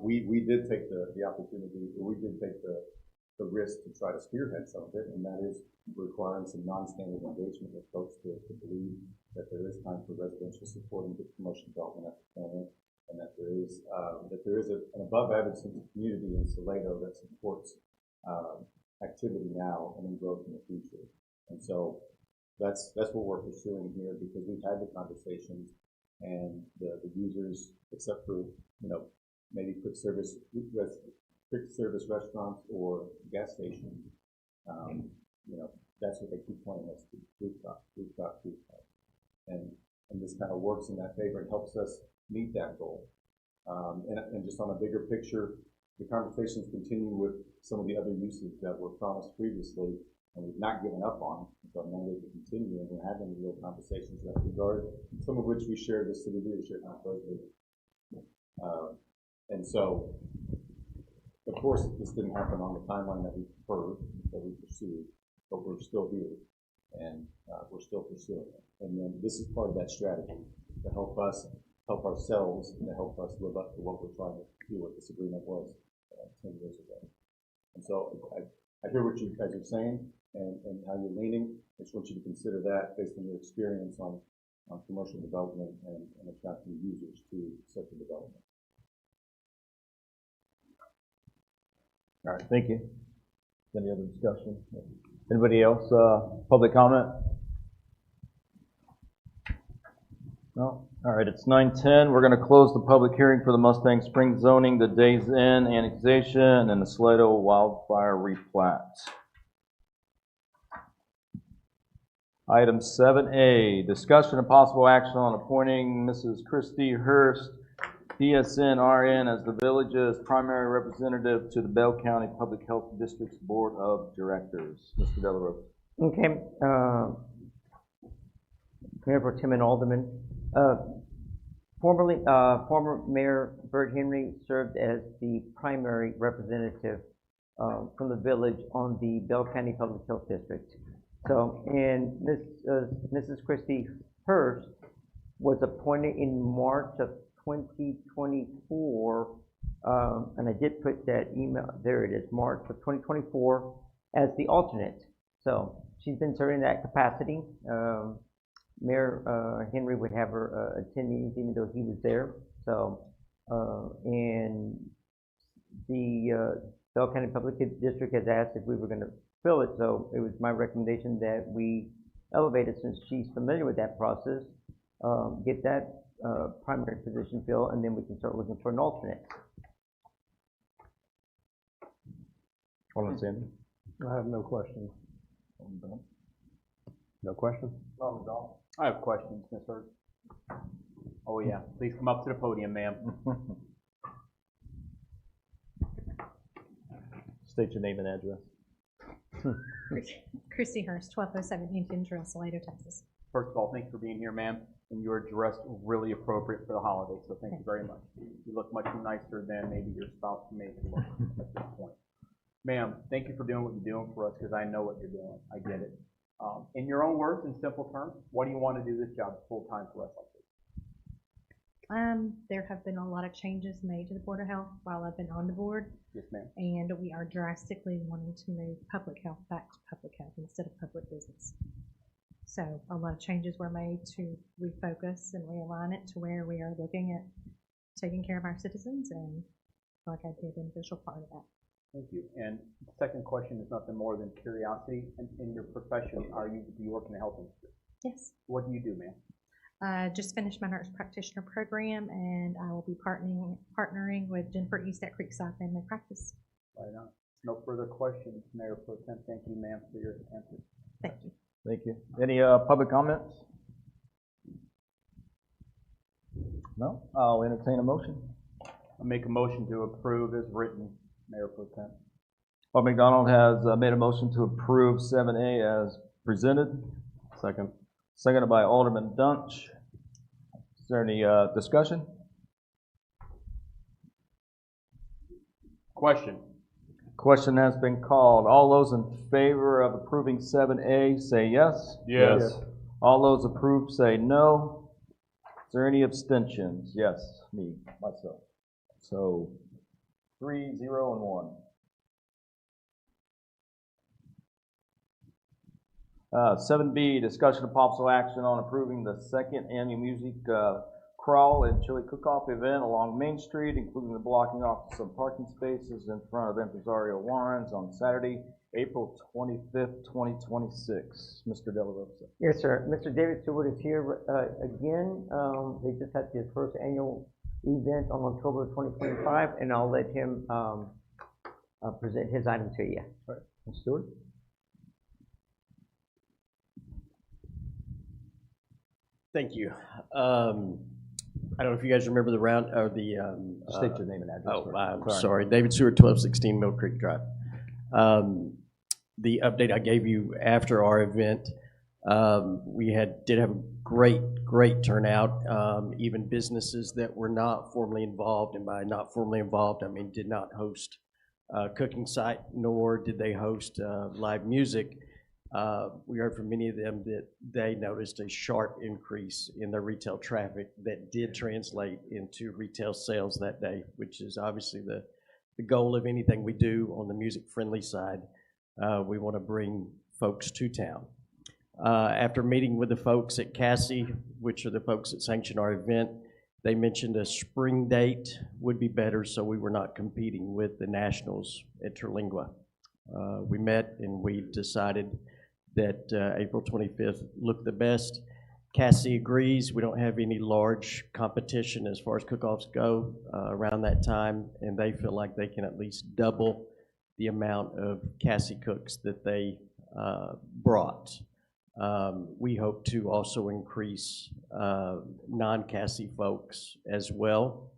we did take the opportunity, we did take the risk to try to spearhead some of it, and that is requiring some non-standard engagement with folks to believe that there is time for residential support and good commercial development at the corner, and that there is an above average sense of community in Salado that supports activity now and in growth in the future. And so that's what we're pursuing here, because we've had the conversations, and the users, except for, maybe quick service restaurants or gas stations, that's what they keep pointing us to, rooftop. And this kind of works in that favor and helps us meet that goal. And just on a bigger picture, The conversations continue with some of the other uses that were promised previously, and we've not given up on, so I'm going to continue, and we're having real conversations in that regard, some of which we shared with city leadership on Thursday. And so, of course, this didn't happen on the timeline that we preferred, that we pursued, but we're still here, and we're still pursuing it. And then this is part of that strategy to help us, help ourselves, and to help us live up to what we're trying to do, what this agreement was 10 years ago. And so I hear what you guys are saying and how you're leaning. I just want you to consider that based on your experience on commercial development and attracting users to such a development. All right, thank you. Any other discussion? Anybody else, public comment? No? All right, it's 9:10. We're going to close the public hearing for the Mustang Springs zoning, the Days Inn annexation, and the Salado wildfire replat. Item 7A, discussion and possible action on appointing Mrs. Christy Hurst, DSN RN, as the village's primary representative to the Bell County Public Health District's Board of Directors. Mr. Delarosa. Okay, Mayor Pro Tem and Alderman. Former Mayor Bert Henry served as the primary representative from the village on the Bell County Public Health District. So, and Mrs. Christy Hurst was appointed in March of 2024, and I did put that email, there it is, March of 2024, as the alternate. So she's been serving that capacity. Mayor Henry would have her attend meetings even though he was there. So, and the Bell County Public District has asked if we were going to fill it. So it was my recommendation that we elevate it, since she's familiar with that process, get that primary position filled, and then we can start looking for an alternate. Alderman Sandy. I have no questions. No questions? I have questions, Ms. Hurst. Oh, yeah. Please come up to the podium, ma'am. State your name and address. Christy Hurst, 1207 Indian Trail, Salado, Texas. First of all, thanks for being here, ma'am. And you're dressed really appropriate for the holiday, so thank you very much. You look much nicer than maybe your spouse may look at this point. Ma'am, thank you for doing what you're doing for us, because I know what you're doing. I get it. In your own words, in simple terms, why do you want to do this job full-time for us like this? There have been a lot of changes made to the Board of Health while I've been on the board. Yes, ma'am. And we are drastically wanting to move public health back to public health instead of public business. So a lot of changes were made to refocus and realign it to where we are looking at taking care of our citizens, and I feel like I'd be a beneficial part of that. Thank you. And the second question is nothing more than curiosity. In your profession, do you work in the health industry? Yes. What do you do, ma'am? Just finished my nurse practitioner program, and I will be partnering with Jennifer East at Creekside Family Practice. Right on. No further questions, Mayor Pro Tem. Thank you, ma'am, for your answer. Thank you. Thank you. Any public comments? No? I'll entertain a motion. I'll make a motion to approve as written, Mayor Pro Tem. Alderman McDonald has made a motion to approve 7A as presented. Second. Seconded by Alderman Dunch. Is there any discussion? Question. Question has been called. All those in favor of approving 7A say yes. Yes. All those approved say no. Is there any abstentions? Yes, me, myself. So 3, 0, and 1. 7B, discussion of possible action on approving the second annual music crawl and chili cook-off event along Main Street, including the blocking off of some parking spaces in front of Empresario Warren's on Saturday, April 25th, 2026. Mr. Delarosa. Yes, sir. Mr. David Stewart is here again. They just had their first annual event on October 2025, and I'll let him present his item to you. All right. Mr. Stewart. Thank you. I don't know if you guys remember the round, or the, State your name and address. oh, first. I'm sorry, David Seward, 1216 Mill Creek Drive. The update I gave you after our event, we did have a great turnout. Even businesses that were not formally involved, and by not formally involved, I mean did not host a cooking site, nor did they host live music. We heard from many of them that they noticed a sharp increase in their retail traffic that did translate into retail sales that day, which is obviously the goal of anything we do on the music-friendly side. We want to bring folks to town. After meeting with the folks at Cassie, which are the folks that sanctioned our event, they mentioned a spring date would be better, so we were not competing with the Nationals at Terlingua. We met and we decided that April 25th looked the best. Cassie agrees. We don't have any large competition as far as cook-offs go around that time, and they feel like they can at least double the amount of Cassie cooks that they brought. We hope to also increase non-Cassie folks as well,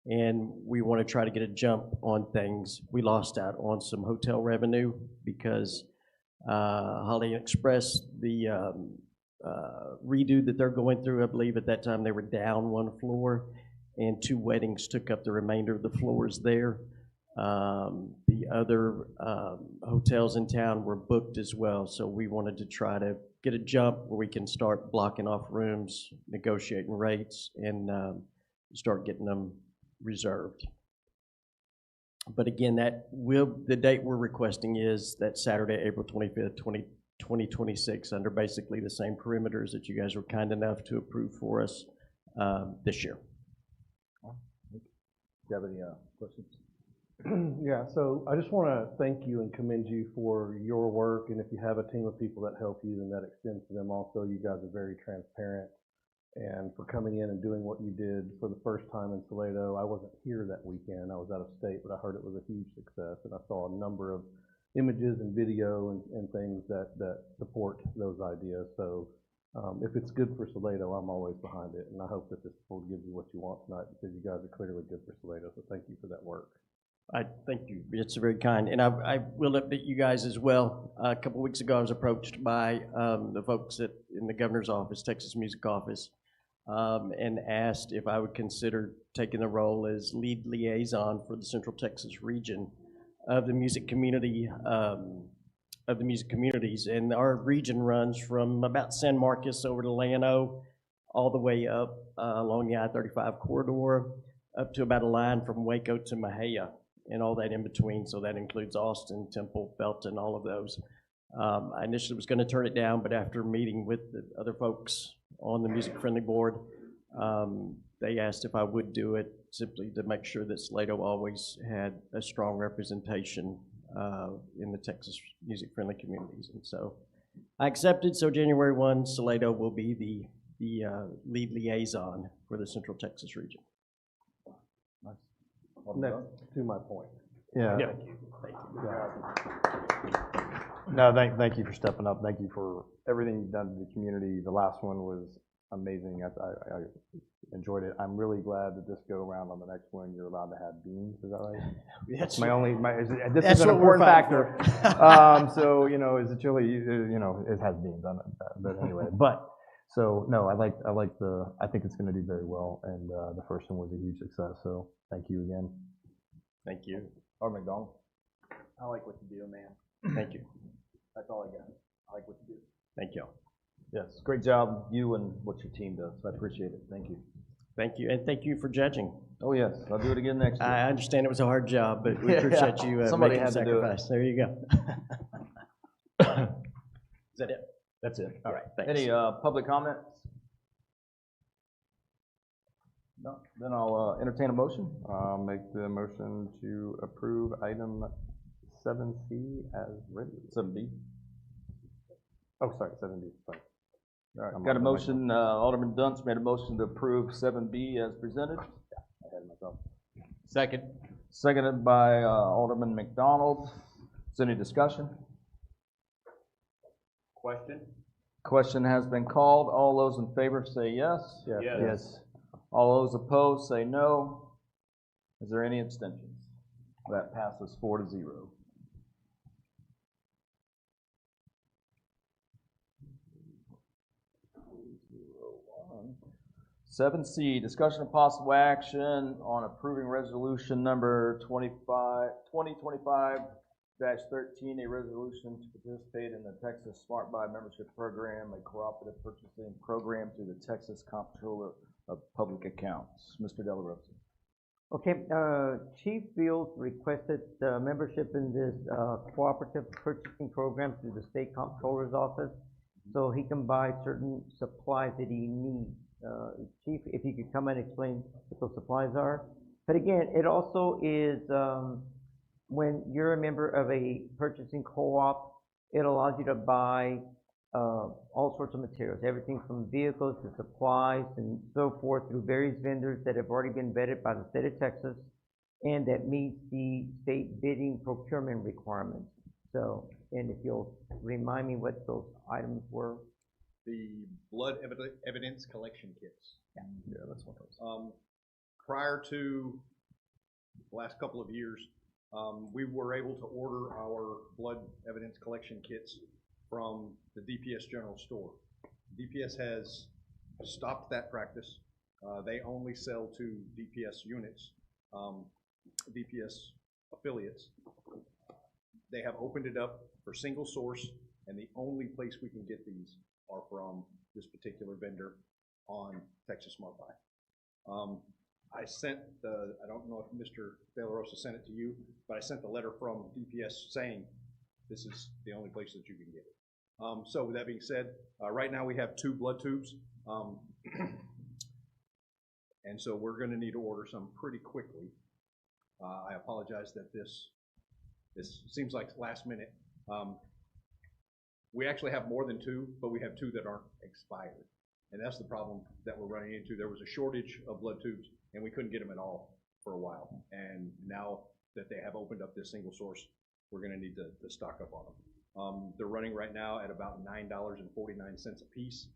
and we want to try to get a jump on things. We lost out on some hotel revenue because Holiday Inn Express, the redo that they're going through, I believe at that time they were down one floor, and 2 weddings took up the remainder of the floors there. The other hotels in town were booked as well, so we wanted to try to get a jump where we can start blocking off rooms, negotiating rates, and start getting them reserved. But again, the date we're requesting is that Saturday, April 25th, 2026, under basically the same perimeters that you guys were kind enough to approve for us this year. Do you have any questions? Yeah, so I just want to thank you and commend you for your work, and if you have a team of people that help you, then that extends to them also. You guys are very transparent, and for coming in and doing what you did for the first time in Salado. I wasn't here that weekend, I was out of state, but I heard it was a huge success, and I saw a number of images and video and things that support those ideas. So if it's good for Salado, I'm always behind it, and I hope that this will give you what you want tonight, because you guys are clearly good for Salado, so thank you for that work. I thank you. It's very kind. And I will update you guys as well. A couple of weeks ago, I was approached by the folks in the governor's office, Texas Music Office, and asked if I would consider taking the role as lead liaison for the Central Texas region of the music community, of the music communities. And our region runs from about San Marcos over to Llano, all the way up along the I-35 corridor, up to about a line from Waco to Mahia, and all that in between. So that includes Austin, Temple, Belton, all of those. I initially was going to turn it down, but after meeting with the other folks on the music-friendly board, they asked if I would do it, simply to make sure that Salado always had a strong representation in the Texas music-friendly communities. And so I accepted. So January 1, Salado will be the lead liaison for the Central Texas region. Next to my point. Yeah. Thank you. Thank you. No, thank you for stepping up. Thank you for everything you've done to the community. The last one was amazing. I enjoyed it. I'm really glad that this go around on the next one, you're allowed to have beans. Is that right? That's this that's is an what we're important fighting factor. So, is it chili? It has beans on it. But anyway, I think it's going to do very well. And the first one was a huge success. So thank you again. Thank you. Alderman McDonald? I like what you do, man. Thank you. That's all I got. I like what you do. Thank you. Yes, great job, you and what your team does. I appreciate it. Thank you. Thank you, and thank you for judging. Oh, yes, I'll do it again next year. I understand it was a hard job, but we appreciate you Somebody making the had to do it. sacrifice. There you go. Is that it? That's it. All right, thanks. Any public comments? No, then I'll entertain a motion. I'll make the motion to approve item 7C as written. 7B. Oh, sorry, 7B, sorry. All right, I'm got a on the mic. motion, Alderman Dunce made a motion to approve 7B as presented. I had myself. Second. Seconded by Alderman McDonald. Is there any discussion? Question? Question has been called. All those in favor say yes. Yes. All those opposed say no. Is there any abstentions? That passes 4-0. 7C, discussion of possible action on approving resolution number 2025-13, a resolution to participate in the Texas Smart Buy membership program, a cooperative purchasing program through the Texas Comptroller of Public Accounts. Mr. De La Rosa. Okay, Chief Fields requested membership in this cooperative purchasing program through the State Comptroller's Office, so he can buy certain supplies that he needs. Chief, if you could come and explain what those supplies are. But again, it also is, when you're a member of a purchasing co-op, it allows you to buy all sorts of materials, everything from vehicles to supplies and so forth through various vendors that have already been vetted by the state of Texas and that meet the state bidding procurement requirements. So, and if you'll remind me what those items were. The blood evidence collection kits. Yeah, that's what it was. Prior to the last couple of years, we were able to order our blood evidence collection kits from the DPS General Store. DPS has stopped that practice. They only sell to DPS units, DPS affiliates. They have opened it up for single source, and the only place we can get these are from this particular vendor on Texas Smart Buy. I sent I don't know if Mr. De La Rosa sent it to you, but I sent the letter from DPS saying this is the only place that you can get it. So with that being said, right now we have 2 blood tubes, and so we're going to need to order some pretty quickly. I apologize that this seems like last minute. We actually have more than 2, but we have 2 that aren't expired. And that's the problem that we're running into. There was a shortage of blood tubes, and we couldn't get them at all for a while. And now that they have opened up this single source, we're going to need to stock up on them. They're running right now at about $9.49 a piece.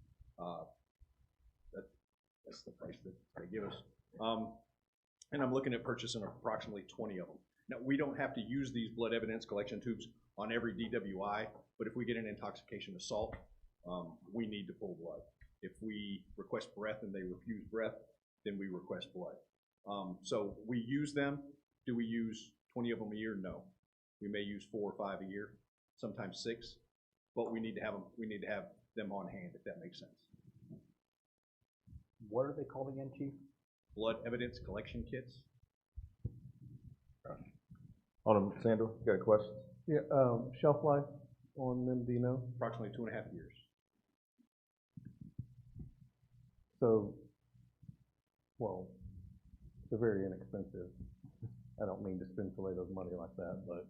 That's the price that they give us. And I'm looking at purchasing approximately 20 of them. Now, we don't have to use these blood evidence collection tubes on every DWI, but if we get an intoxication assault, we need to pull blood. If we request breath and they refuse breath, then we request blood. So we use them. Do we use 20 of them a year? No. We may use 4 or 5 a year, sometimes 6, but we need to have them. We need to have them on hand, if that makes sense. What are they called again, Chief? Blood evidence collection kits. Alderman Sandor, you got a question? Yeah, shelf life on them, do you know? Approximately 2.5 years. So, well, they're very inexpensive. I don't mean to spend Salado's money like that, but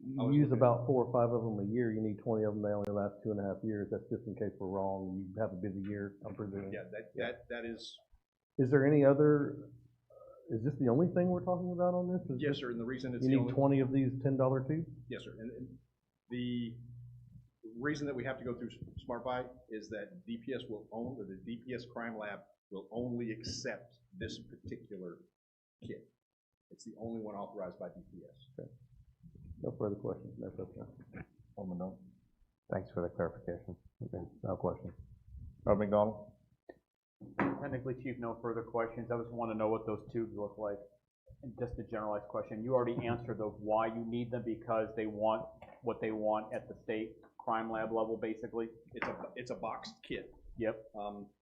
you use about 4 or 5 of them a year. You need 20 of them. They only last 2.5 years. That's just in case we're wrong. You have a busy year, I'm presuming. Yeah, that is. Is there any other? Is this the only thing we're talking about on this? Yes, sir. And the reason it's you need 20 of these $10 tubes. Yes, sir. And the reason that we have to go through Smart Buy is that DPS will own, or the DPS Crime Lab will only accept this particular kit. It's the only one authorized by DPS. Okay. No further questions. No question. Alderman Dolan. Thanks for the clarification. Okay. No questions. Alderman McDonald. Technically, Chief, no further questions. I just want to know what those tubes look like. And just a generalized question. You already answered the why you need them, because they want what they want at the state crime lab level, basically. It's a boxed kit. Yep.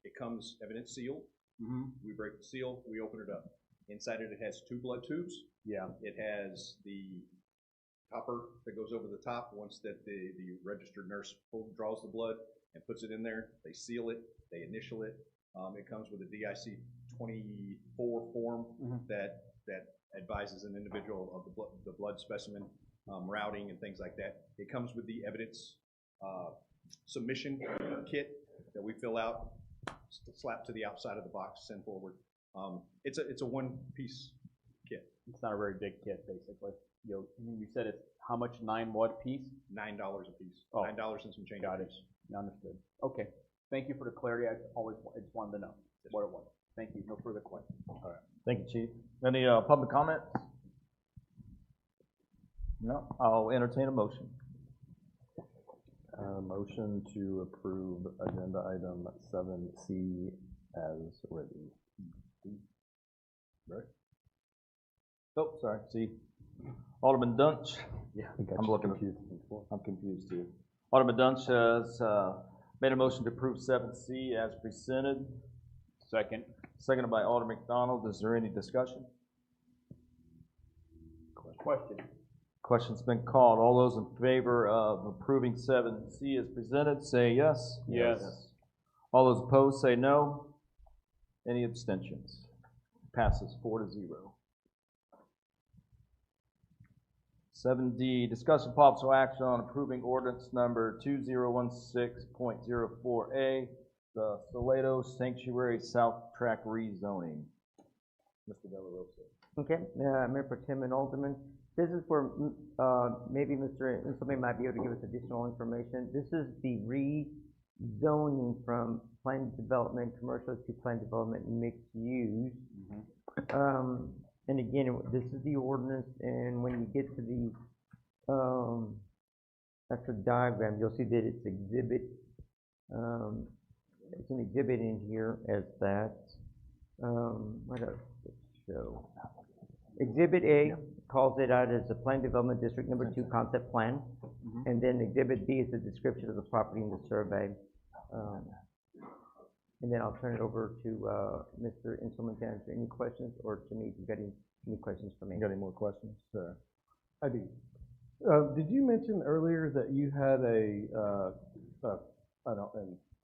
It comes evidence sealed. Mm-hmm. We break the seal. We open it up. Inside it has 2 blood tubes. Yeah. It has the topper that goes over the top. Once that the registered nurse draws the blood and puts it in there, they seal it. They initial it. It comes with a DIC 24 form that advises an individual of the blood specimen, routing and things like that. It comes with the evidence submission kit that we fill out, slap to the outside of the box, send forward. It's a one-piece kit. It's not a very big kit, basically. You said it's how much? 9 what piece? $9 a piece. Oh. $9 and some change. Got it. Understood. Okay. Thank you for the clarity. I just wanted to know what it was. Thank you. No further questions. All right. Thank you, Chief. Any public comments? No? I'll entertain a motion. Motion to approve agenda item 7C as written. Right. Oh, sorry, see. Alderman Dunch. Yeah, I got I'm you looking confused. I'm confused too. Alderman Dunch has made a motion to approve 7C as presented. Second. Seconded by Alderman McDonald. Is there any discussion? Question. Question's been called. All those in favor of approving 7C as presented, say yes. Yes. All those opposed, say no. Any abstentions? Passes 4-0. 7D, discussion possible action on approving ordinance number 2016.04A, the Salado Sanctuary South Track rezoning. Mr. Della Rosa. Okay, Mayor Pro Tem and Alderman, this is where maybe Mr. Inselman might be able to give us additional information. This is the rezoning from planned development, commercial to planned development mixed use. And again, this is the ordinance, and when you get to the actual diagram, you'll see that it's exhibit. It's an exhibit in here as that. What does it show? Exhibit A calls it out as the Planned Development District Number 2 concept plan, and then Exhibit B is the description of the property in the survey. And then I'll turn it over to Mr. Inselman to answer any questions, or to me, if you've got any questions for me. You got any more questions? I do. Did you mention earlier that you had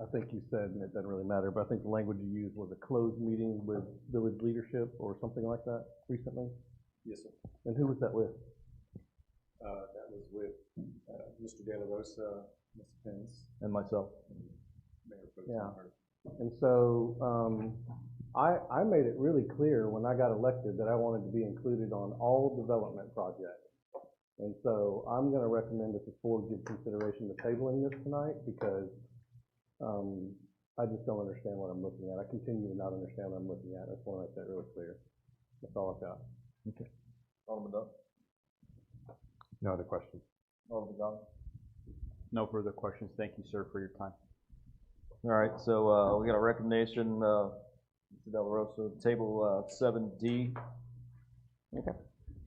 I think you said, and it doesn't really matter, but I think the language you used was a closed meeting with village leadership or something like that recently? Yes, sir. And who was that with? That was with Mr. De La Rosa, Ms. Pence, And myself. Mayor Pro Yeah. Tem. And so I made it really clear when I got elected that I wanted to be included on all development projects. And so I'm going to recommend that the board give consideration to tabling this tonight because I just don't understand what I'm looking at. I continue to not understand what I'm looking at. I just want to make that really clear. That's all I've got. Okay. Alderman Dunn? No other questions. Alderman Dunn? No further questions. Thank you, sir, for your time. All right, so we got a recommendation, Mr. Della Rosa, table 7D. Okay.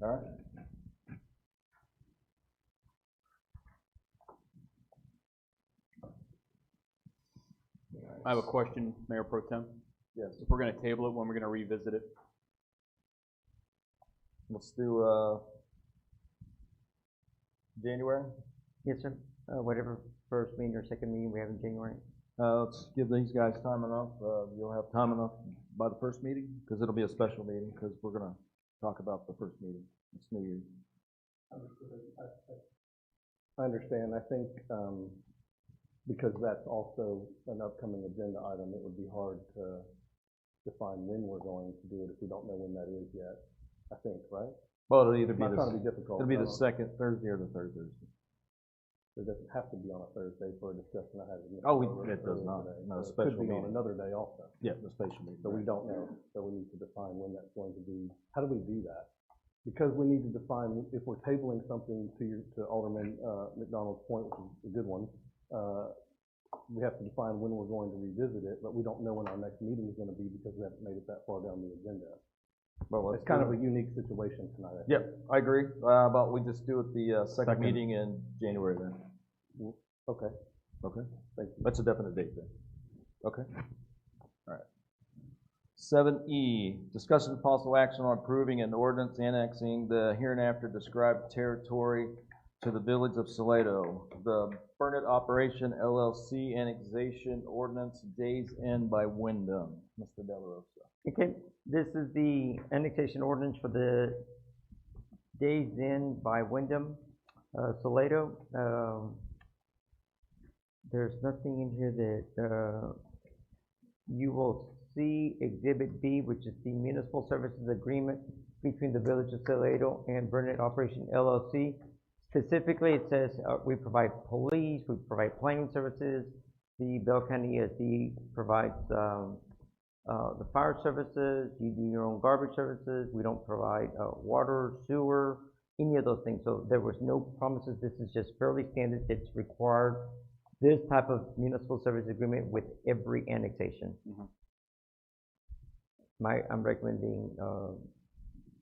All right. I have a question, Mayor Pro Tem. Yes. If we're going to table it, when we're going to revisit it? Let's do January. Yes, sir. Whatever first meeting or second meeting we have in January. Let's give these guys time enough. You'll have time enough by the first meeting, because it'll be a special meeting, because we're going to talk about the first meeting. It's New Year's. I understand. I think because that's also an upcoming agenda item, it would be hard to define when we're going to do it if we don't know when that is yet. I think, right? Well, it'll either be Not trying to be difficult. it'll be the second Thursday or the third Thursday. It doesn't have to be on a Thursday for a discussion I had with Mr. Oh, Rowe it does earlier not. today. No, So special it could be on meeting. another day also. Yeah, the special meeting. So we don't know. So we need to define when that's going to be. How do we do that? Because we need to define, if we're tabling something to Alderman McDonald's point, which is a good one, we have to define when we're going to revisit it, but we don't know when our next meeting is going to be because we haven't made it that far down the agenda. Well, It's kind of a unique situation tonight. Yep, I agree. But we just do it the second Second. meeting in January then. Okay. Okay. Thank you. That's a definite date then. Okay. All right. 7E, discussion of possible action on approving an ordinance annexing the hereinafter described territory to the Village of Salado. The Burnett Operation LLC annexation ordinance, days end by Wyndham. Mr. Della Rosa. Okay, this is the annexation ordinance for the days in by Wyndham, Salado. There's nothing in here that you will see Exhibit B, which is the municipal services agreement between the Village of Salado and Burnett Operation LLC. Specifically, it says we provide police, we provide planning services. The Bell County ESD provides the fire services, you do your own garbage services, we don't provide water, sewer, any of those things. So there was no promises. This is just fairly standard. It's required, this type of municipal service agreement with every annexation. I'm recommending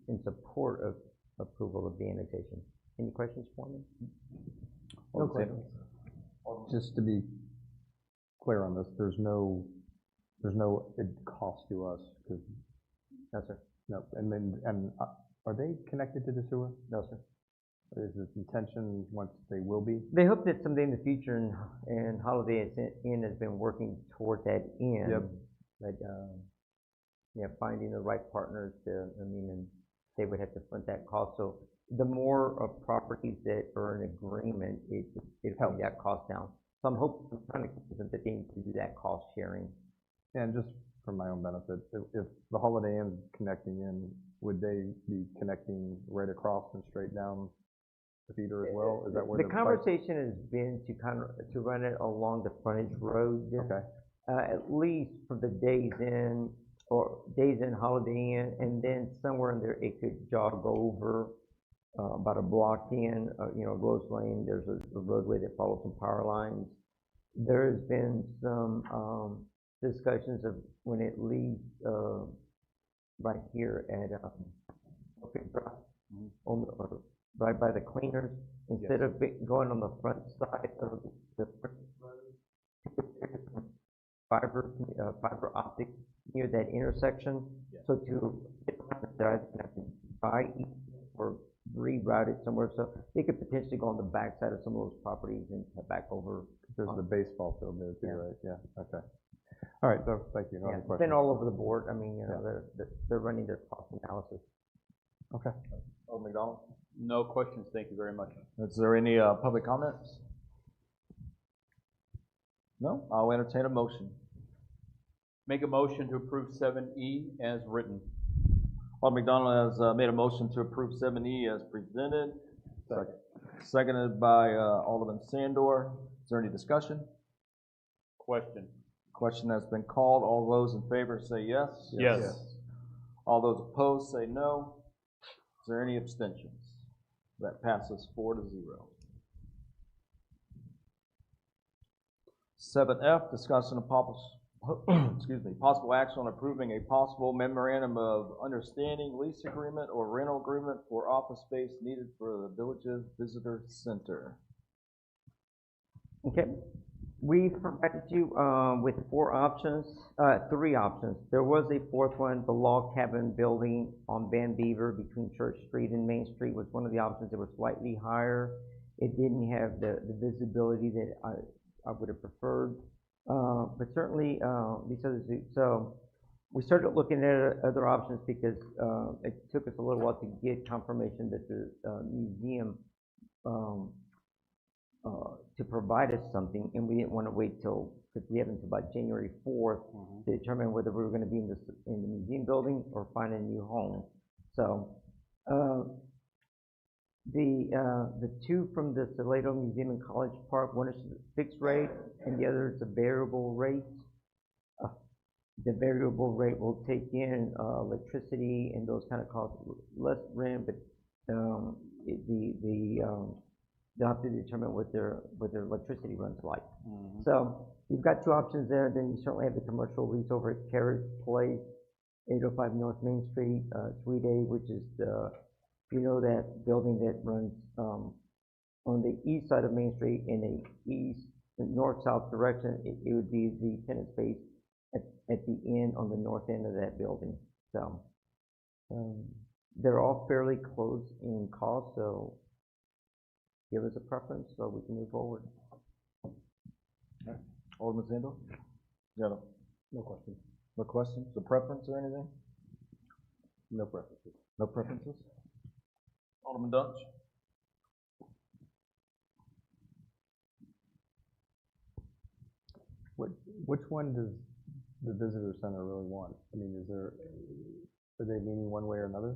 in support of approval of the annexation. Any questions for me? No questions. Just to be clear on this, there's no cost to us, 'cause No, sir. no, and are they connected to the sewer? No, sir. Is it intention once they will be? They hope that someday in the future, and Holiday Inn has been working toward that end. Yep. But, yeah, finding the right partners and they would have to front that cost. So the more properties that are in agreement, it helps that cost down. So I'm trying to convince that they need to do that cost sharing. And just for my own benefit, if the Holiday Inn's connecting in, would they be connecting right across and straight down the feeder as well? Is that where the conversation has been to run it along the frontage road? Okay. At least for the days in Holiday Inn, and then somewhere in there it could jog over about a block in, Rose Lane. There's a roadway that follows some power lines. There's been some discussions of when it leaves right here at right by the cleaners, instead of going on the front side of the fiber optic near that intersection. So to get around there, I think I can buy or reroute it somewhere. So they could potentially go on the backside of some of those properties and head back over. There's the baseball field there too, right? Yeah. Okay. All right. So thank you. No other It's questions? been all over the board. I mean, they're running their cost analysis. Okay. Alderman McDonald? No questions, thank you very much. Is there any public comments? No? I'll entertain a motion. Make a motion to approve 7E as written. Alderman McDonald has made a motion to approve 7E as presented. Seconded by Alderman Sandor. Is there any discussion? Question. Question has been called. All those in favor say yes. Yes. All those opposed say no. Is there any abstentions? That passes 4-0. 7F, discussion of possible action on approving a possible memorandum of understanding, lease agreement, or rental agreement for office space needed for the Village Visitor Center. Okay. We provided you with 3 options. There was a 4th one, the log cabin building on Van Beaver between Church Street and Main Street was one of the options that was slightly higher. It didn't have the visibility that I would have preferred, but certainly these others do. So we started looking at other options because it took us a little while to get confirmation that the museum to provide us something, and we didn't want to wait because we have until about January 4th to determine whether we were going to be in the museum building or find a new home. So the 2 from the Salado Museum and College Park, one is fixed rate and the other is a variable rate. The variable rate will take in electricity and those kind of costs, less rent, but they'll have to determine what their electricity runs like. So you've got 2 options there. Then you certainly have the commercial lease over at Carriage Place, 805 North Main Street, Suite A, which is that building that runs on the east side of Main Street in a north-south direction. It would be the tenant space at the end on the north end of that building. So they're all fairly close in cost. So give us a preference so we can move forward. Right. Alderman Sandor? No questions. No questions? A preference or anything? No preferences. No preferences? Alderman Dutch? Which one does the visitor center really want? I mean, are they leaning one way or another?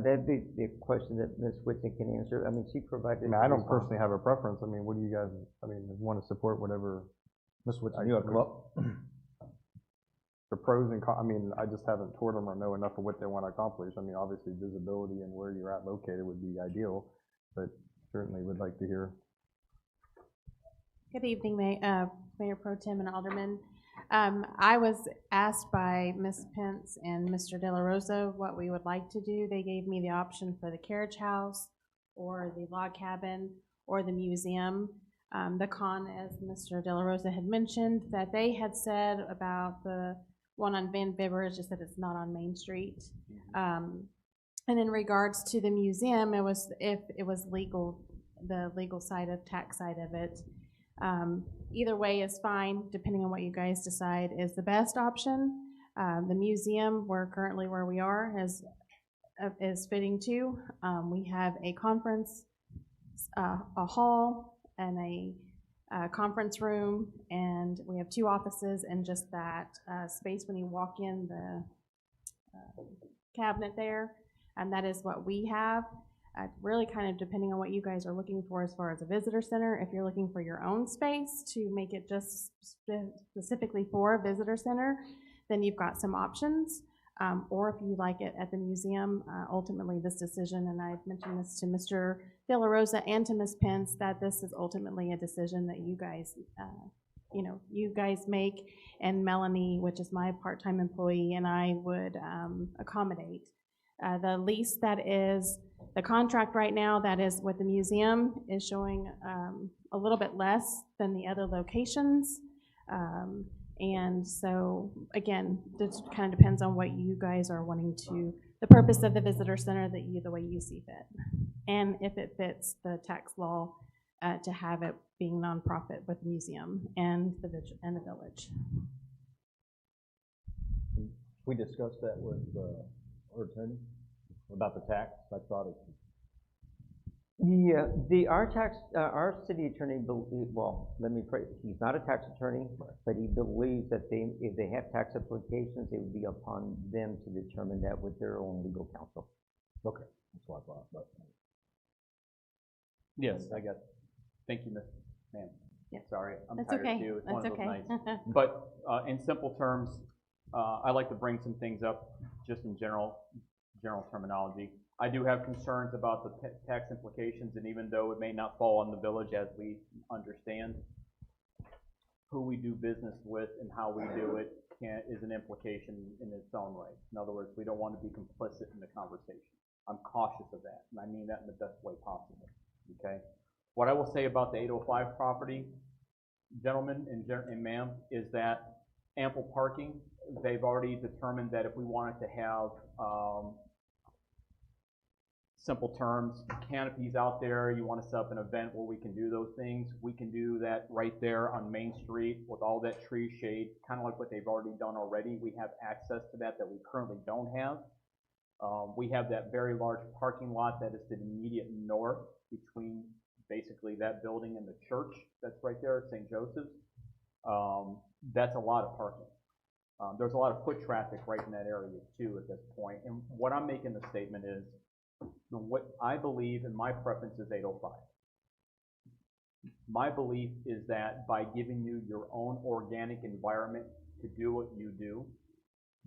That'd be the question that Ms. Whitson can answer. I mean, she provided. I mean, I don't personally have a preference. I mean, what do you guys? I mean, want to support whatever. Ms. Whitson, you have come up. the pros and cons, I mean, I just haven't toured them or know enough of what they want to accomplish. I mean, obviously visibility and where you're at located would be ideal, but certainly would like to hear. Good evening, Mayor Pro Tem and Alderman. I was asked by Ms. Pence and Mr. De La Rosa what we would like to do. They gave me the option for the carriage house or the log cabin or the museum. The con, as Mr. De La Rosa had mentioned, that they had said about the one on Van Bibber is just that it's not on Main Street. And in regards to the museum, it was if it was legal, the legal side of tax side of it. Either way is fine, depending on what you guys decide is the best option. The museum, we're currently where we are, is fitting too. We have a conference, a hall, and a conference room, and we have 2 offices and just that space when you walk in the cabinet there, and that is what we have. Really kind of depending on what you guys are looking for as far as a visitor center. If you're looking for your own space to make it just specifically for a visitor center, then you've got some options. Or if you like it at the museum, ultimately this decision, and I've mentioned this to Mr. De La Rosa and to Ms. Pence, that this is ultimately a decision that you guys, you guys make, and Melanie, which is my part-time employee, and I would accommodate. The lease that is, the contract right now that is with the museum is showing a little bit less than the other locations. And so, again, this kind of depends on what you guys are wanting to, the purpose of the visitor center the way you see fit. And if it fits the tax law to have it being nonprofit with the museum and the village. We discussed that with our attorney about the tax. I thought it. Yeah, our city attorney, well, let me phrase, he's not a tax attorney, but he believes that if they have tax implications, it would be upon them to determine that with their own legal counsel. Okay, that's what I thought. But. Yes, I got it. Thank you, ma'am. Yeah. Sorry, I'm That's tired okay. too. It's That's one of those okay. nights. But in simple terms, I like to bring some things up just in general terminology. I do have concerns about the tax implications, and even though it may not fall on the village as we understand, who we do business with and how we do it is an implication in its own right. In other words, we don't want to be complicit in the conversation. I'm cautious of that, and I mean that in the best way possible, okay? What I will say about the 805 property, gentlemen and ma'am, is that ample parking. They've already determined that if we wanted to have simple terms, canopies out there, you want to set up an event where we can do those things, we can do that right there on Main Street with all that tree shade, kind of like what they've already done already. We have access to that we currently don't have. We have that very large parking lot that is to the immediate north between basically that building and the church that's right there at St. Joseph's. That's a lot of parking. There's a lot of foot traffic right in that area too at this point. And what I'm making the statement is, what I believe and my preference is 805. My belief is that by giving you your own organic environment to do what you do,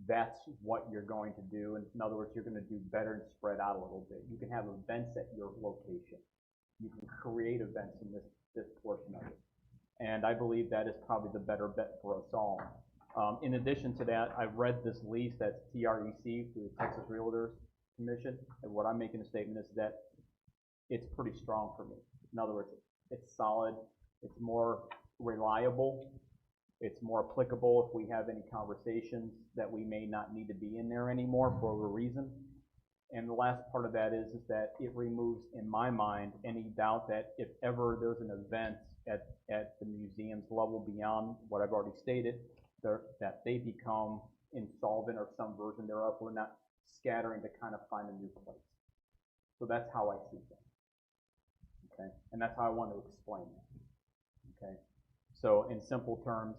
that's what you're going to do. And in other words, you're going to do better and spread out a little bit. You can have events at your location. You can create events in this portion of it. And I believe that is probably the better bet for us all. In addition to that, I've read this lease that's TREC through the Texas Realtors Commission, and what I'm making a statement is that it's pretty strong for me. In other words, it's solid, it's more reliable, it's more applicable if we have any conversations that we may not need to be in there anymore for a reason. And the last part of that is that it removes, in my mind, any doubt that if ever there's an event at the museum's level beyond what I've already stated, that they become insolvent or some version thereof, we're not scattering to kind of find a new place. So that's how I see things, okay? And that's how I want to explain it, okay? So in simple terms,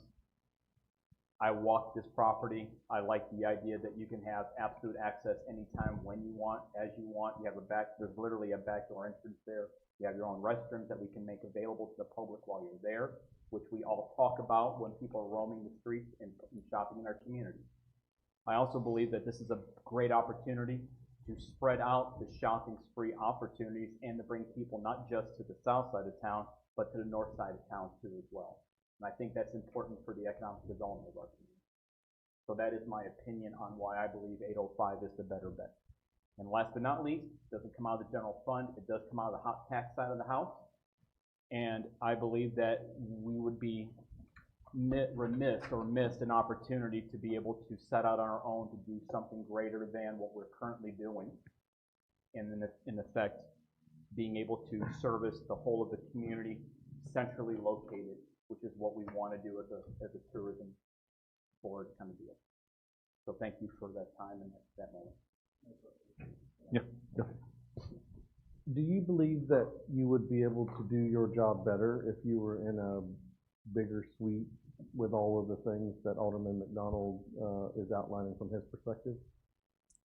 I walked this property. I like the idea that you can have absolute access anytime, when you want, as you want. You have there's literally a backdoor entrance there. You have your own restrooms that we can make available to the public while you're there. which we all talk about when people are roaming the streets and shopping in our community. I also believe that this is a great opportunity to spread out the shopping spree opportunities and to bring people not just to the south side of town, but to the north side of town too as well. And I think that's important for the economic development of our community. So that is my opinion on why I believe 805 is the better bet. And last but not least, it doesn't come out of the general fund, it does come out of the hot tax side of the house. And I believe that we would be remiss or missed an opportunity to be able to set out on our own to do something greater than what we're currently doing. And in effect, being able to service the whole of the community centrally located, which is what we want to do as a tourism board kind of deal. So thank you for that time and that moment. Yeah. Do you believe that you would be able to do your job better if you were in a bigger suite with all of the things that Alderman McDonald is outlining from his perspective?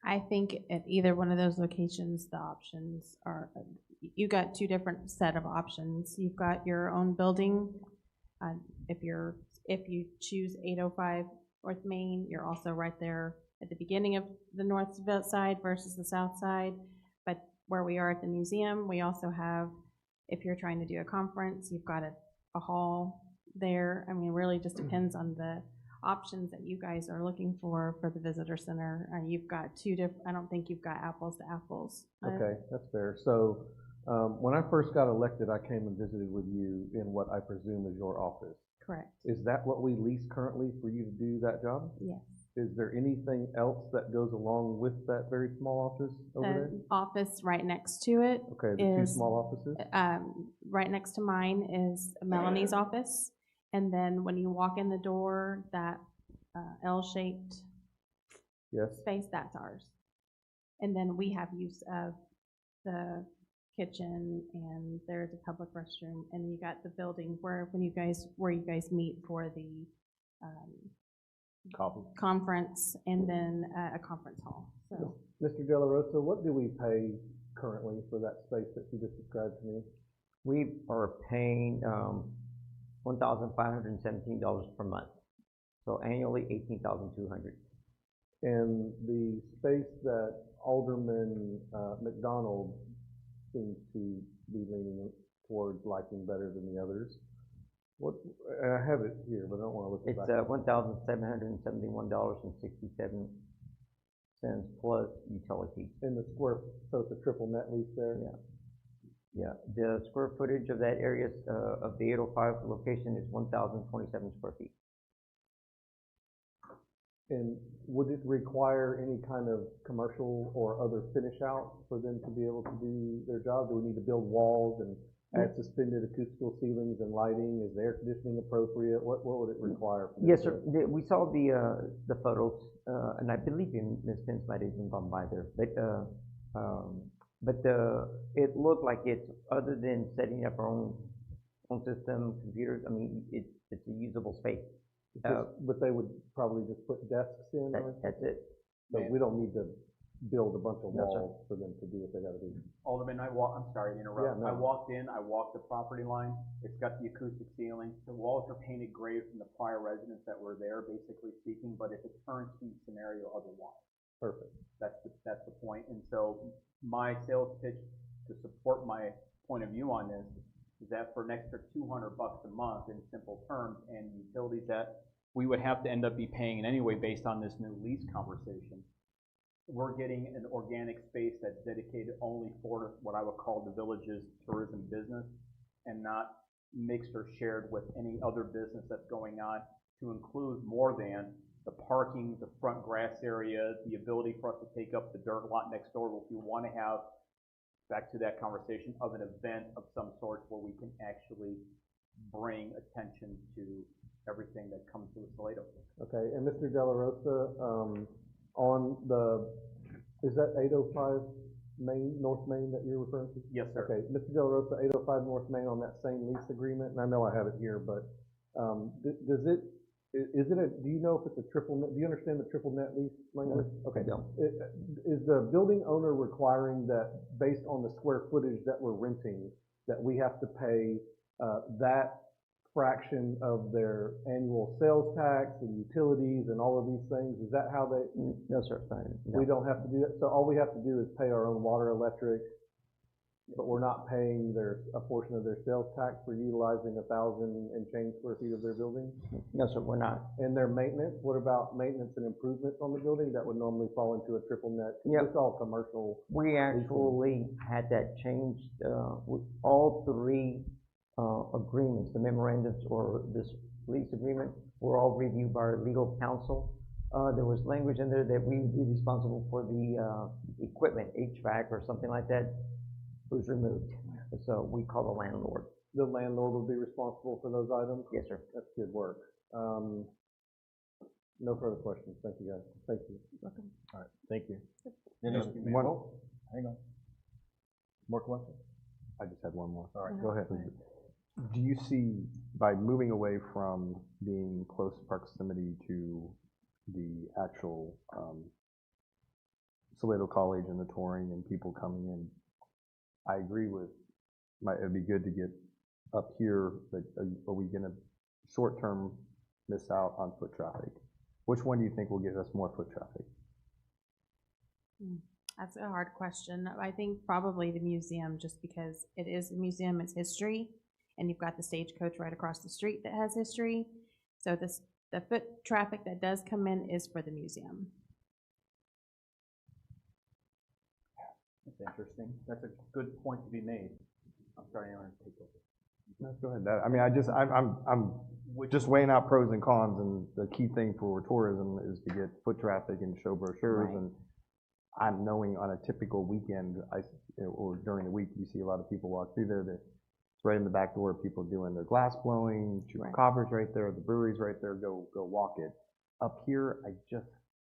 I think at either one of those locations, the options are, you got two different set of options. You've got your own building. If you choose 805 North Main, you're also right there at the beginning of the north side versus the south side. But where we are at the museum, we also have, if you're trying to do a conference, you've got a hall there. I mean, it really just depends on the options that you guys are looking for the visitor center. You've got two different, I don't think you've got apples to apples. Okay, that's fair. So when I first got elected, I came and visited with you in what I presume is your office. Correct. Is that what we lease currently for you to do that job? Yes. Is there anything else that goes along with that very small office over there? The office right next to it. Okay, the two small offices? Right next to mine is Melanie's office. And then when you walk in the door, that L-shaped space, that's ours. And then we have use of the kitchen, and there's a public restroom, and you got the building where you guys meet for the conference, and then a conference hall. So, Mr. De La Rosa, what do we pay currently for that space that you just described to me? We are paying $1,517 per month. So annually, $18,200. And the space that Alderman McDonald seems to be leaning towards liking better than the others. What, I have it here, but I don't want to look at it. It's $1,771.67 plus utilities. In the square, so it's a triple net lease there? Yeah. Yeah, the square footage of that area of the 805 location is 1,027 square feet. And would it require any kind of commercial or other finish out for them to be able to do their job? Do we need to build walls and add suspended acoustical ceilings and lighting? Is the air conditioning appropriate? What would it require? Yes, sir. We saw the photos, and I believe Ms. Pence might have even gone by there. But it looked like it's, other than setting up our own system, computers, I mean, it's a usable space. But they would probably just put desks in? That's it. So we don't need to build a bunch of walls for them to do what they got to do. Alderman, I'm sorry to interrupt. Yeah, no. I walked the property line. It's got the acoustic ceiling. The walls are painted gray from the prior residents that were there, basically speaking, but it's a turnkey scenario otherwise. Perfect. That's the point. And so my sales pitch to support my point of view on this is that for an extra $200 a month in simple terms and utilities that we would have to end up be paying in anyway based on this new lease conversation, we're getting an organic space that's dedicated only for what I would call the village's tourism business and not mixed or shared with any other business that's going on, to include more than the parking, the front grass area, the ability for us to take up the dirt lot next door if we want to have, back to that conversation, of an event of some sort where we can actually bring attention to everything that comes to Salado. Okay, and Mr. De La Rosa, on the, is that 805 North Main that you're referring to? Yes, sir. Okay, Mr. De La Rosa, 805 North Main on that same lease agreement, and I know I have it here, but do you know if it's a triple net, do you understand the triple net lease language? Okay. Yeah. Is the building owner requiring that based on the square footage that we're renting, that we have to pay that fraction of their annual sales tax and utilities and all of these things? Is that how they? No, sir. No. We don't have to do that. So all we have to do is pay our own water, electric, but we're not paying a portion of their sales tax for utilizing 1,000 and change square feet of their building? No, sir, we're not. And their maintenance, what about maintenance and improvements on the building? That would normally fall into a triple net. Yep. It's all commercial. We actually had that changed, with all three agreements, the memorandums or this lease agreement, were all reviewed by our legal counsel. There was language in there that we would be responsible for the equipment, HVAC or something like that, was removed. So we call the landlord. The landlord will be responsible for those items? Yes, sir. That's good work. No further questions. Thank you, guys. Thank you. Welcome. All right, thank you. Hang on. More questions? I just had one more. All right, go ahead. Do you see, by moving away from being close proximity to the actual Salado College and the touring and people coming in, I agree with, it'd be good to get up here, but are we gonna short-term miss out on foot traffic? Which one do you think will give us more foot traffic? That's a hard question. I think probably the museum, just because it is a museum, it's history, and you've got the stagecoach right across the street that has history. So the foot traffic that does come in is for the museum. That's interesting. That's a good point to be made. I'm sorry, I want to take over. No, go ahead. I mean, I'm just weighing out pros and cons, and the key thing for tourism is to get foot traffic and show brochures. Right. And I'm knowing on a typical weekend, or during the week, you see a lot of people walk through there. It's right in the back door, people doing their glass blowing, Chupacabras right there, the brewery's right there. Go walk it. Up here,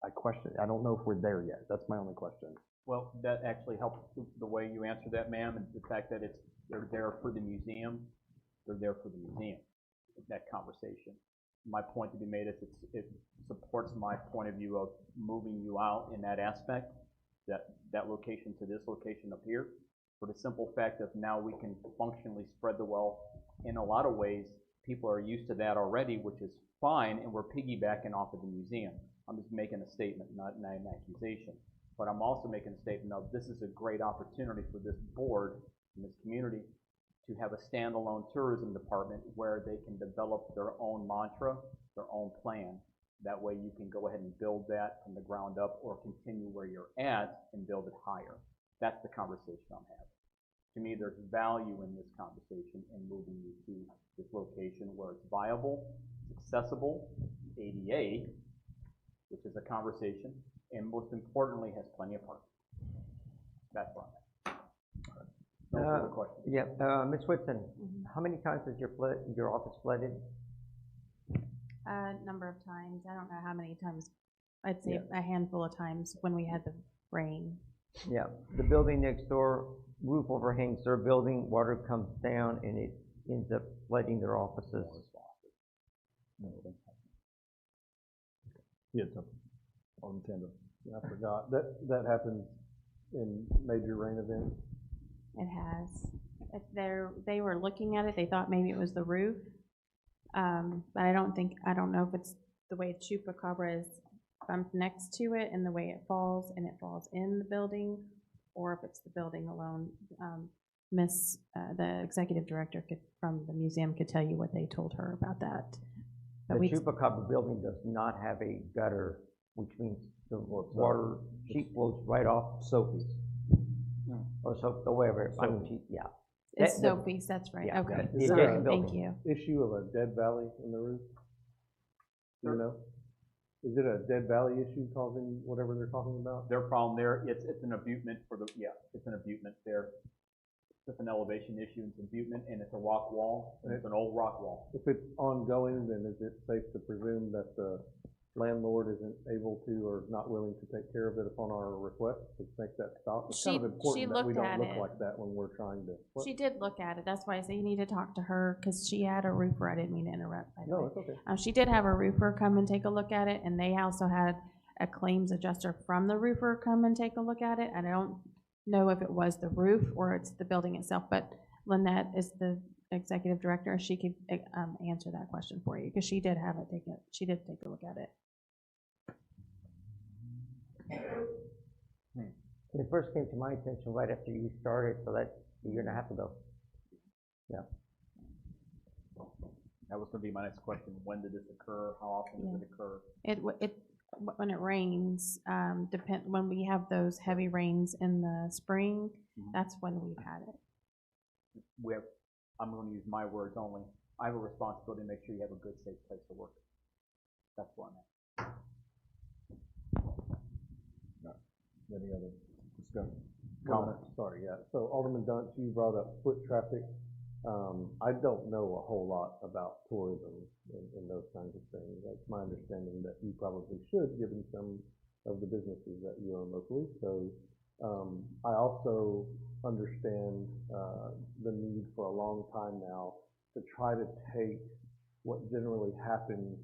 I question. I don't know if we're there yet. That's my only question. Well, that actually helps the way you answer that, ma'am, and the fact that they're there for the museum. They're there for the museum, that conversation. My point to be made is it supports my point of view of moving you out in that aspect, that location to this location up here, for the simple fact of now we can functionally spread the wealth. In a lot of ways, people are used to that already, which is fine, and we're piggybacking off of the museum. I'm just making a statement, not an accusation. But I'm also making a statement of this is a great opportunity for this board and this community to have a standalone tourism department where they can develop their own mantra, their own plan. That way you can go ahead and build that from the ground up or continue where you're at and build it higher. That's the conversation I'm having. To me, there's value in this conversation and moving you to this location where it's viable, it's accessible, ADA, which is a conversation, and most importantly, has plenty of parking. That's what I'm at. No further questions. Yeah, Ms. Whitson, how many times has your office flooded? A number of times. I don't know how many times. I'd say a handful of times when we had the rain. Yeah, the building next door, roof overhangs their building, water comes down, and it ends up flooding their offices. Yeah, on Nintendo. I forgot. That happens in major rain events. It has. They were looking at it. They thought maybe it was the roof, but I don't know if it's the way Chupacabra is bumped next to it and the way it falls in the building, or if it's the building alone. The executive director from the museum could tell you what they told her about that. But the Chupacabra building does not have a gutter, which means the water sheet flows right off Sophie's. Or so, whatever. Yeah. It's Sophie's, that's right. Yeah. Okay. Is Sorry. there Thank you. Issue of a dead valley in the roof? Do you know? Is it a dead valley issue causing whatever they're talking about? Their problem there, it's an abutment it's an abutment there. It's an elevation issue, it's an abutment, and it's a rock wall, and it's an old rock wall. If it's ongoing, then is it safe to presume that the landlord isn't able to or not willing to take care of it upon our request to make that stop? It's kind of important that we don't look like that when we're trying to. She did look at it. That's why I say you need to talk to her, because she had a roofer. I didn't mean to interrupt. By the way. It's okay. She did have a roofer come and take a look at it, and they also had a claims adjuster from the roofer come and take a look at it. And I don't know if it was the roof or it's the building itself, but Lynette is the executive director, she could answer that question for you, because she did she did take a look at it. It first came to my attention right after you started, so that's a year and a half ago. Yeah. That was gonna be my next question. When did this occur? How often does it occur? When it rains, when we have those heavy rains in the spring, that's when we've had it. I'm gonna use my words only. I have a responsibility to make sure you have a good, safe place to work. That's what I'm at. Any other discussion? Comments? Sorry, yeah. So Alderman Dunn, you brought up foot traffic. I don't know a whole lot about tourism and those kinds of things. That's my understanding that you probably should, given some of the businesses that you own locally. So I also understand the need for a long time now to try to take what generally happens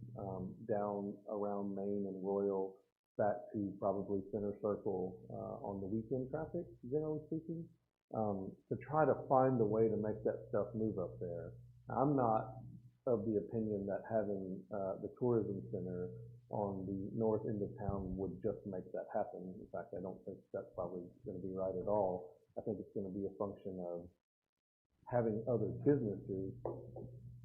down around Main and Royal back to probably Center Circle on the weekend traffic, generally speaking, to try to find a way to make that stuff move up there. I'm not of the opinion that having the tourism center on the north end of town would just make that happen. In fact, I don't think that's probably going to be right at all. I think it's going to be a function of having other businesses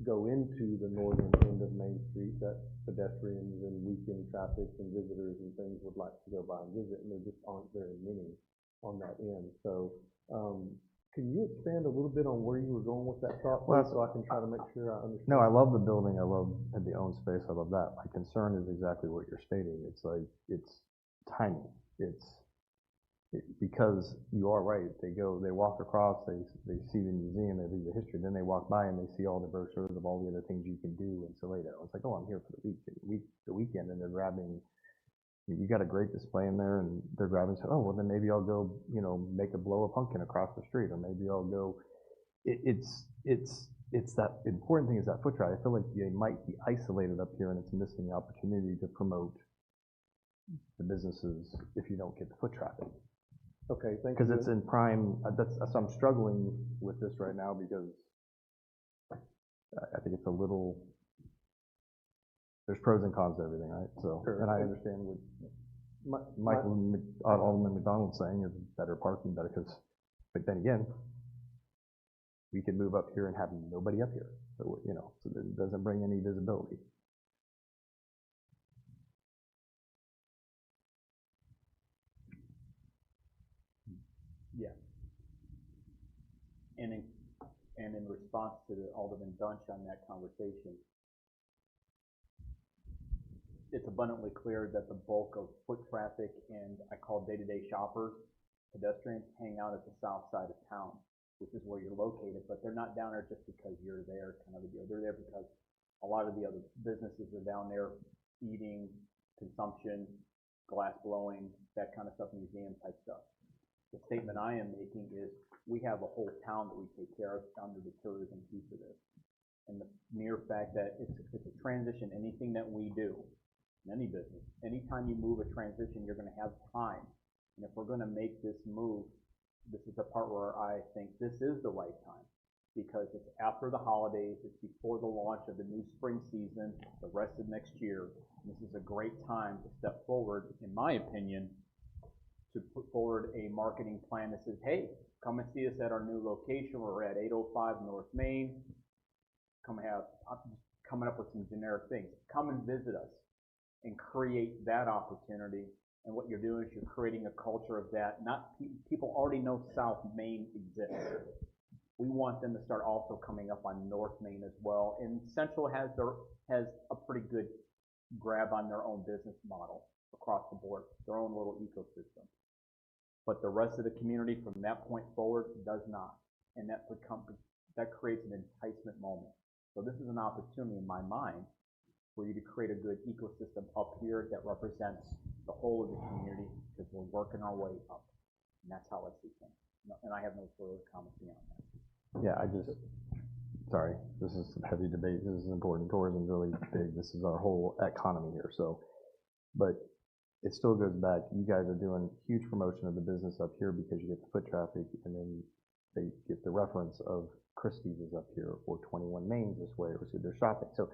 go into the northern end of Main Street that pedestrians and weekend traffic and visitors and things would like to go by and visit, and there just aren't very many on that end. So can you expand a little bit on where you were going with that thought, please, so I can try to make sure I understand? No, I love the building. I love the own space. I love that. My concern is exactly what you're stating. It's like, it's tiny. Because you are right. They walk across, they see the museum, they read the history, then they walk by and they see all the brochures of all the other things you can do in Salado. It's like, oh, I'm here for the weekend, and they're grabbing. You got a great display in there, and they're grabbing. So, oh, well, then maybe I'll go, make a blow a pumpkin across the street, or maybe I'll go. It's that important thing is that foot traffic. I feel like they might be isolated up here, and it's missing the opportunity to promote the businesses if you don't get the foot traffic. Okay, thank you. Because it's in prime. I'm struggling with this right now because I think it's a little. There's pros and cons to everything, right? So, sure. And I understand what Alderman McDonald's saying is better parking, better because. But then again, we could move up here and have nobody up here, so so it doesn't bring any visibility. Yeah. And in response to the Alderman Dunch on that conversation, it's abundantly clear that the bulk of foot traffic and I call day-to-day shoppers, pedestrians, hang out at the south side of town, which is where you're located, but they're not down there just because you're there, kind of a deal. They're there because a lot of the other businesses are down there eating, consumption, glass blowing, that kind of stuff, museum type stuff. The statement I am making is we have a whole town that we take care of under the tourism piece of this. And the mere fact that it's a transition, anything that we do, in any business, anytime you move a transition, you're going to have time. And if we're going to make this move, this is the part where I think this is the right time. Because it's after the holidays, it's before the launch of the new spring season, the rest of next year. And this is a great time to step forward, in my opinion, to put forward a marketing plan that says, hey, come and see us at our new location. We're at 805 North Main. I'm coming up with some generic things. Come and visit us and create that opportunity. And what you're doing is you're creating a culture of that. People already know South Main exists. We want them to start also coming up on North Main as well. And Central has a pretty good grab on their own business model across the board, their own little ecosystem. But the rest of the community from that point forward does not. And that creates an enticement moment. So this is an opportunity in my mind for you to create a good ecosystem up here that represents the whole of the community because we're working our way up. And that's how I see things. And I have no further comments beyond that. Yeah, sorry, this is a heavy debate. This is important. Tourism is really big. This is our whole economy here. So, but it still goes back. You guys are doing huge promotion of the business up here because you get the foot traffic, and then they get the reference of Christie's is up here, or 21 Main's this way, or so they're shopping. So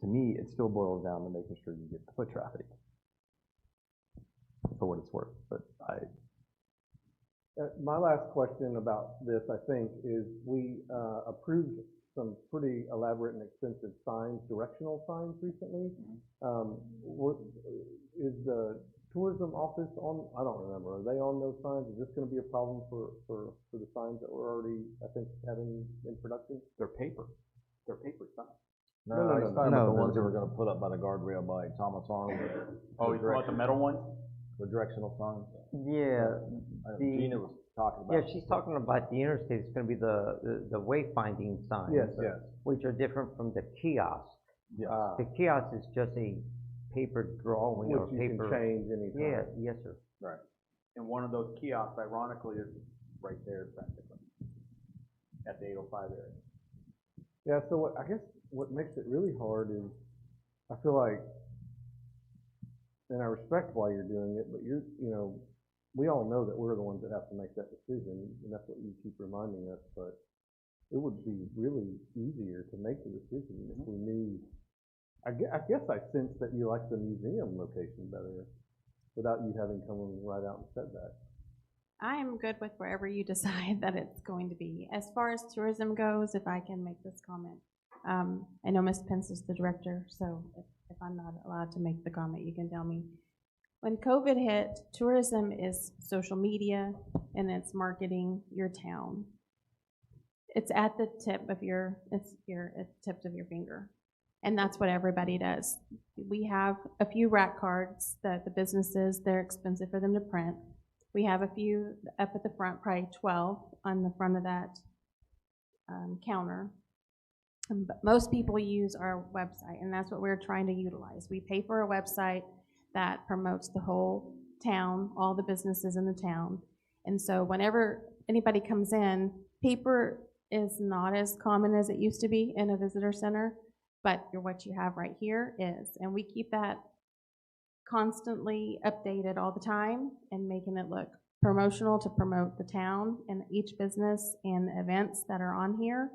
to me, it still boils down to making sure you get the foot traffic, for what it's worth. But My last question about this, I think, is we approved some pretty elaborate and expensive signs, directional signs recently. Is the tourism office on, I don't remember, are they on those signs? Is this going to be a problem for the signs that we're already, I think, having in production? they're paper. They're paper signs. No, No, he's talking about the no, ones that were gonna put up by the guardrail by Thomas Arnold. Oh, you want the metal ones? The directional signs. Yeah, Gina was talking yeah, about. she's talking about the interstate. It's gonna be the wayfinding signs. Yes, yes. Which are different from the kiosk. Yes. The kiosk is just a paper drawing or Which you paper. can change anytime. Yeah, yes, sir. Right. And one of those kiosks, ironically, is right there practically, at the 805 area. Yeah, so I guess what makes it really hard is, I feel like, and I respect why you're doing it, but we all know that we're the ones that have to make that decision, and that's what you keep reminding us, but it would be really easier to make the decision if we knew. I guess I sense that you like the museum location better, without you having come right out and said that. I am good with wherever you decide that it's going to be. As far as tourism goes, if I can make this comment, I know Ms. Pence is the director, so if I'm not allowed to make the comment, you can tell me. When COVID hit, tourism is social media and it's marketing your town. It's at the tip of your finger. And that's what everybody does. We have a few rack cards that the businesses, they're expensive for them to print. We have a few up at the front, probably 12 on the front of that counter. But most people use our website, and that's what we're trying to utilize. We pay for a website that promotes the whole town, all the businesses in the town. And so whenever anybody comes in, paper is not as common as it used to be in a visitor center, but what you have right here is. And we keep that constantly updated all the time and making it look promotional to promote the town and each business and events that are on here.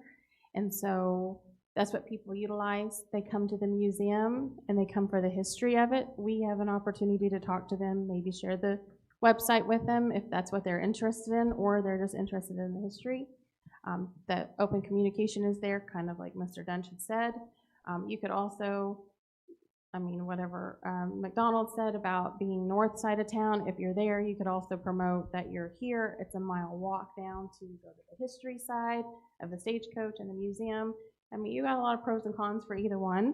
And so that's what people utilize. They come to the museum and they come for the history of it. We have an opportunity to talk to them, maybe share the website with them if that's what they're interested in, or they're just interested in the history. The open communication is there, kind of like Mr. Dunch had said. You could also, whatever McDonald said about being north side of town, if you're there, you could also promote that you're here. It's a mile walk down to go to the history side of the stagecoach and the museum. You got a lot of pros and cons for either one.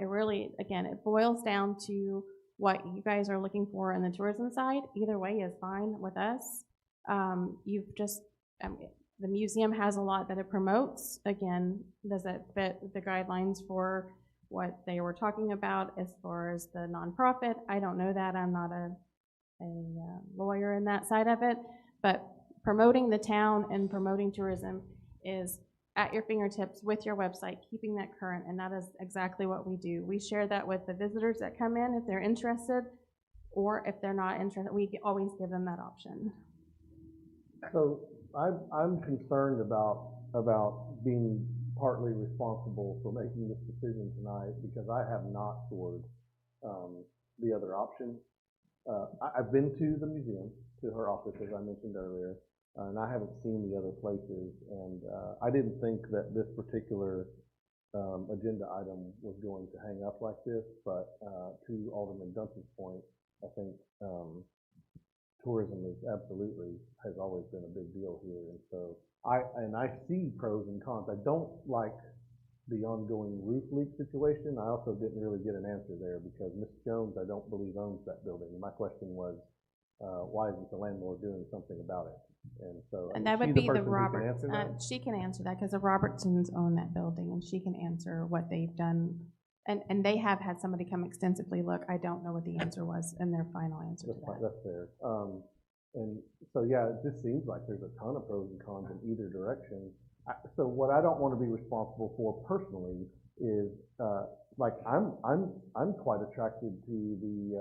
It really, again, it boils down to what you guys are looking for in the tourism side. Either way is fine with us. The museum has a lot that it promotes. Again, does it fit the guidelines for what they were talking about as far as the nonprofit? I don't know that. I'm not a lawyer in that side of it. But promoting the town and promoting tourism is at your fingertips with your website, keeping that current, and that is exactly what we do. We share that with the visitors that come in if they're interested, or if they're not interested, we always give them that option. So I'm concerned about being partly responsible for making this decision tonight because I have not toured the other option. I've been to the museum, to her office, as I mentioned earlier, and I haven't seen the other places. And I didn't think that this particular agenda item was going to hang up like this, but to Alderman Duncan's point, I think tourism has always been a big deal here. And so I see pros and cons. I don't like the ongoing roof leak situation. I also didn't really get an answer there because Ms. Jones, I don't believe, owns that building. My question was, why isn't the landlord doing something about it? And so, and that would be the Roberts. She can answer that because the Robertsons own that building, and she can answer what they've done. And they have had somebody come extensively look. I don't know what the answer was in their final answer to that. That's fair. And so, yeah, it just seems like there's a ton of pros and cons in either direction. So what I don't want to be responsible for personally is like, I'm quite attracted to the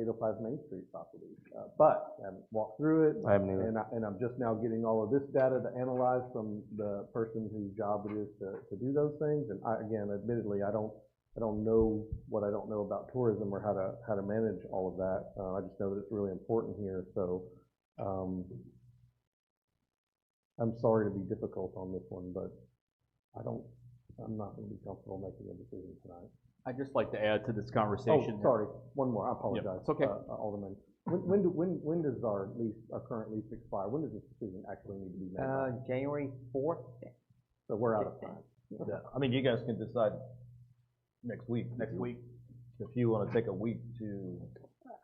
805 Main Street property. But I haven't walked through it. I haven't either. And I'm just now getting all of this data to analyze from the person whose job it is to do those things. And again, admittedly, I don't know what I don't know about tourism or how to manage all of that. I just know that it's really important here. So I'm sorry to be difficult on this one, but I'm not going to be comfortable making a decision tonight. I'd just like to add to this conversation. Oh, sorry, one more. I apologize. It's okay. Alderman. When does our current lease expire? When does this decision actually need to be made? by? January 4th. So we're out of time. Yeah, I mean, you guys can decide next week. If you want to take a week to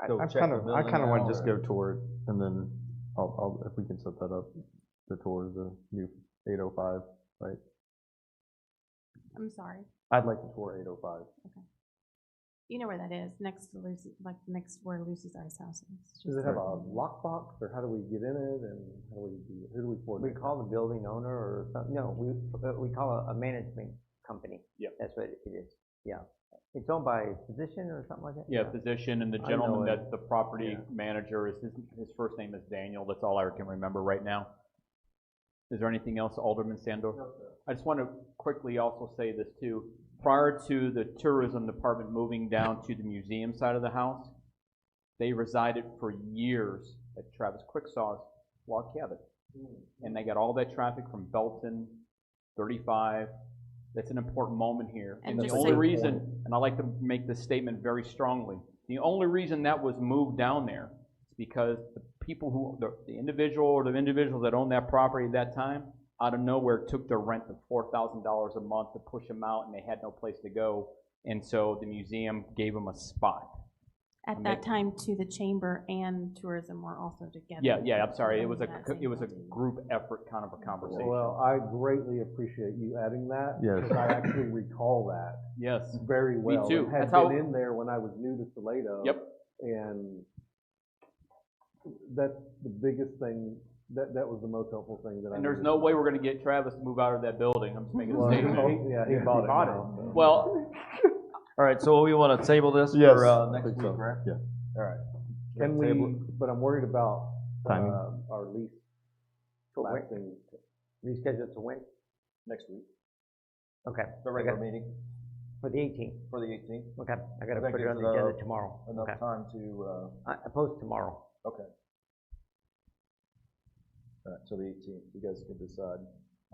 go check the building I kind of want out, to just or- go tour it, and then I'll if we can set that up, the tour of the new 805, right? I'm sorry. I'd like to tour 805. You know where that is, next to Lucy, like next where Lucy's Ice House is. Does it have a lockbox, or how do we get in it, and who do we We coordinate? call the building owner or something, no, we call a management company. Yep. That's what it is, yeah. It's owned by a physician or something like that? Yeah, physician, and the I gentleman know it. that's the property manager is, his first name is Daniel. That's all I can remember right now. Is there anything else, Alderman Sandor? No, sir. I just want to quickly also say this too. Prior to the tourism department moving down to the museum side of the house, they resided for years at Travis Quicksaw's log cabin. And they got all that traffic from Belton, 35. That's an important moment here. And And the just only say- reason, and I like to make this statement very strongly, the only reason that was moved down there is because the people who, the individual or the individuals that owned that property at that time, out of nowhere took their rent of $4,000 a month to push them out, and they had no place to go. And so the museum gave them a spot. At that time, too, the chamber and tourism were also together. Yeah, I'm sorry. It was That same a property. group effort kind of a conversation. Well, I greatly appreciate you adding that. Yes. Because I actually recall that Yes. very well. too. It had That's how- been in there when I was new to Salado. Yep. And that's the biggest thing, that was the most helpful thing that I. And there's needed. no way we're gonna get Travis to move out of that building. I'm just making a Well, statement. he bought it now, so. Well, All right, so we want to table this Yes, for I next think week, so. right? Yeah. All right. Can we, but I'm worried about, Timing. our lease For when? lasting. Rescheduled to when? Next week, Okay. the regular meeting For the 18th, for the 18th. okay. I gotta That put it on gives, the agenda tomorrow. Enough Okay. time to, I post tomorrow. okay. All right, so the 18th, you guys can decide.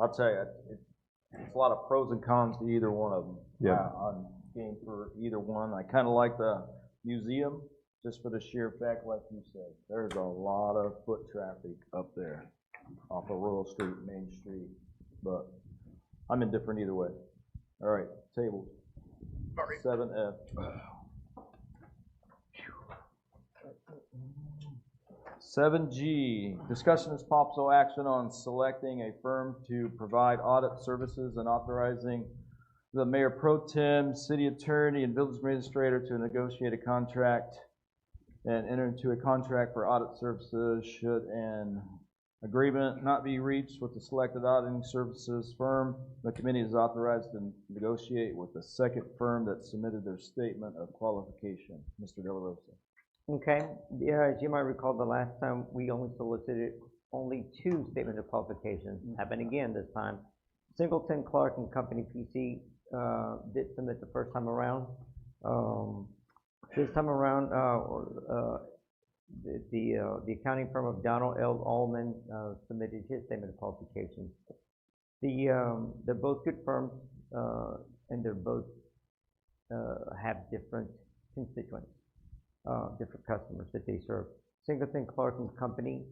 I'll tell you, it's a lot of pros and cons to either one of them. Yeah. I'm game for either one. I kind of like the museum, just for the sheer fact, like you said, there's a lot of foot traffic up there off of Royal Street, Main Street, but I'm indifferent either way. All right, tabled. 7F. 7G, discussion is possible action on selecting a firm to provide audit services and authorizing the mayor pro tem, city attorney, and village administrator to negotiate a contract and enter into a contract for audit services should an agreement not be reached with the selected auditing services firm. The committee is authorized to negotiate with the second firm that submitted their statement of qualification. Mr. De La Rosa. Okay, yeah, as you might recall, the last time we only solicited only 2 statements of qualifications. Happened again this time. Singleton, Clark, and Company PC did submit the first time around. This time around, the accounting firm of Donald L. Alderman submitted his statement of qualifications. They're both good firms, and they're both have different constituents. Different customers that they serve. Singleton Clark and Company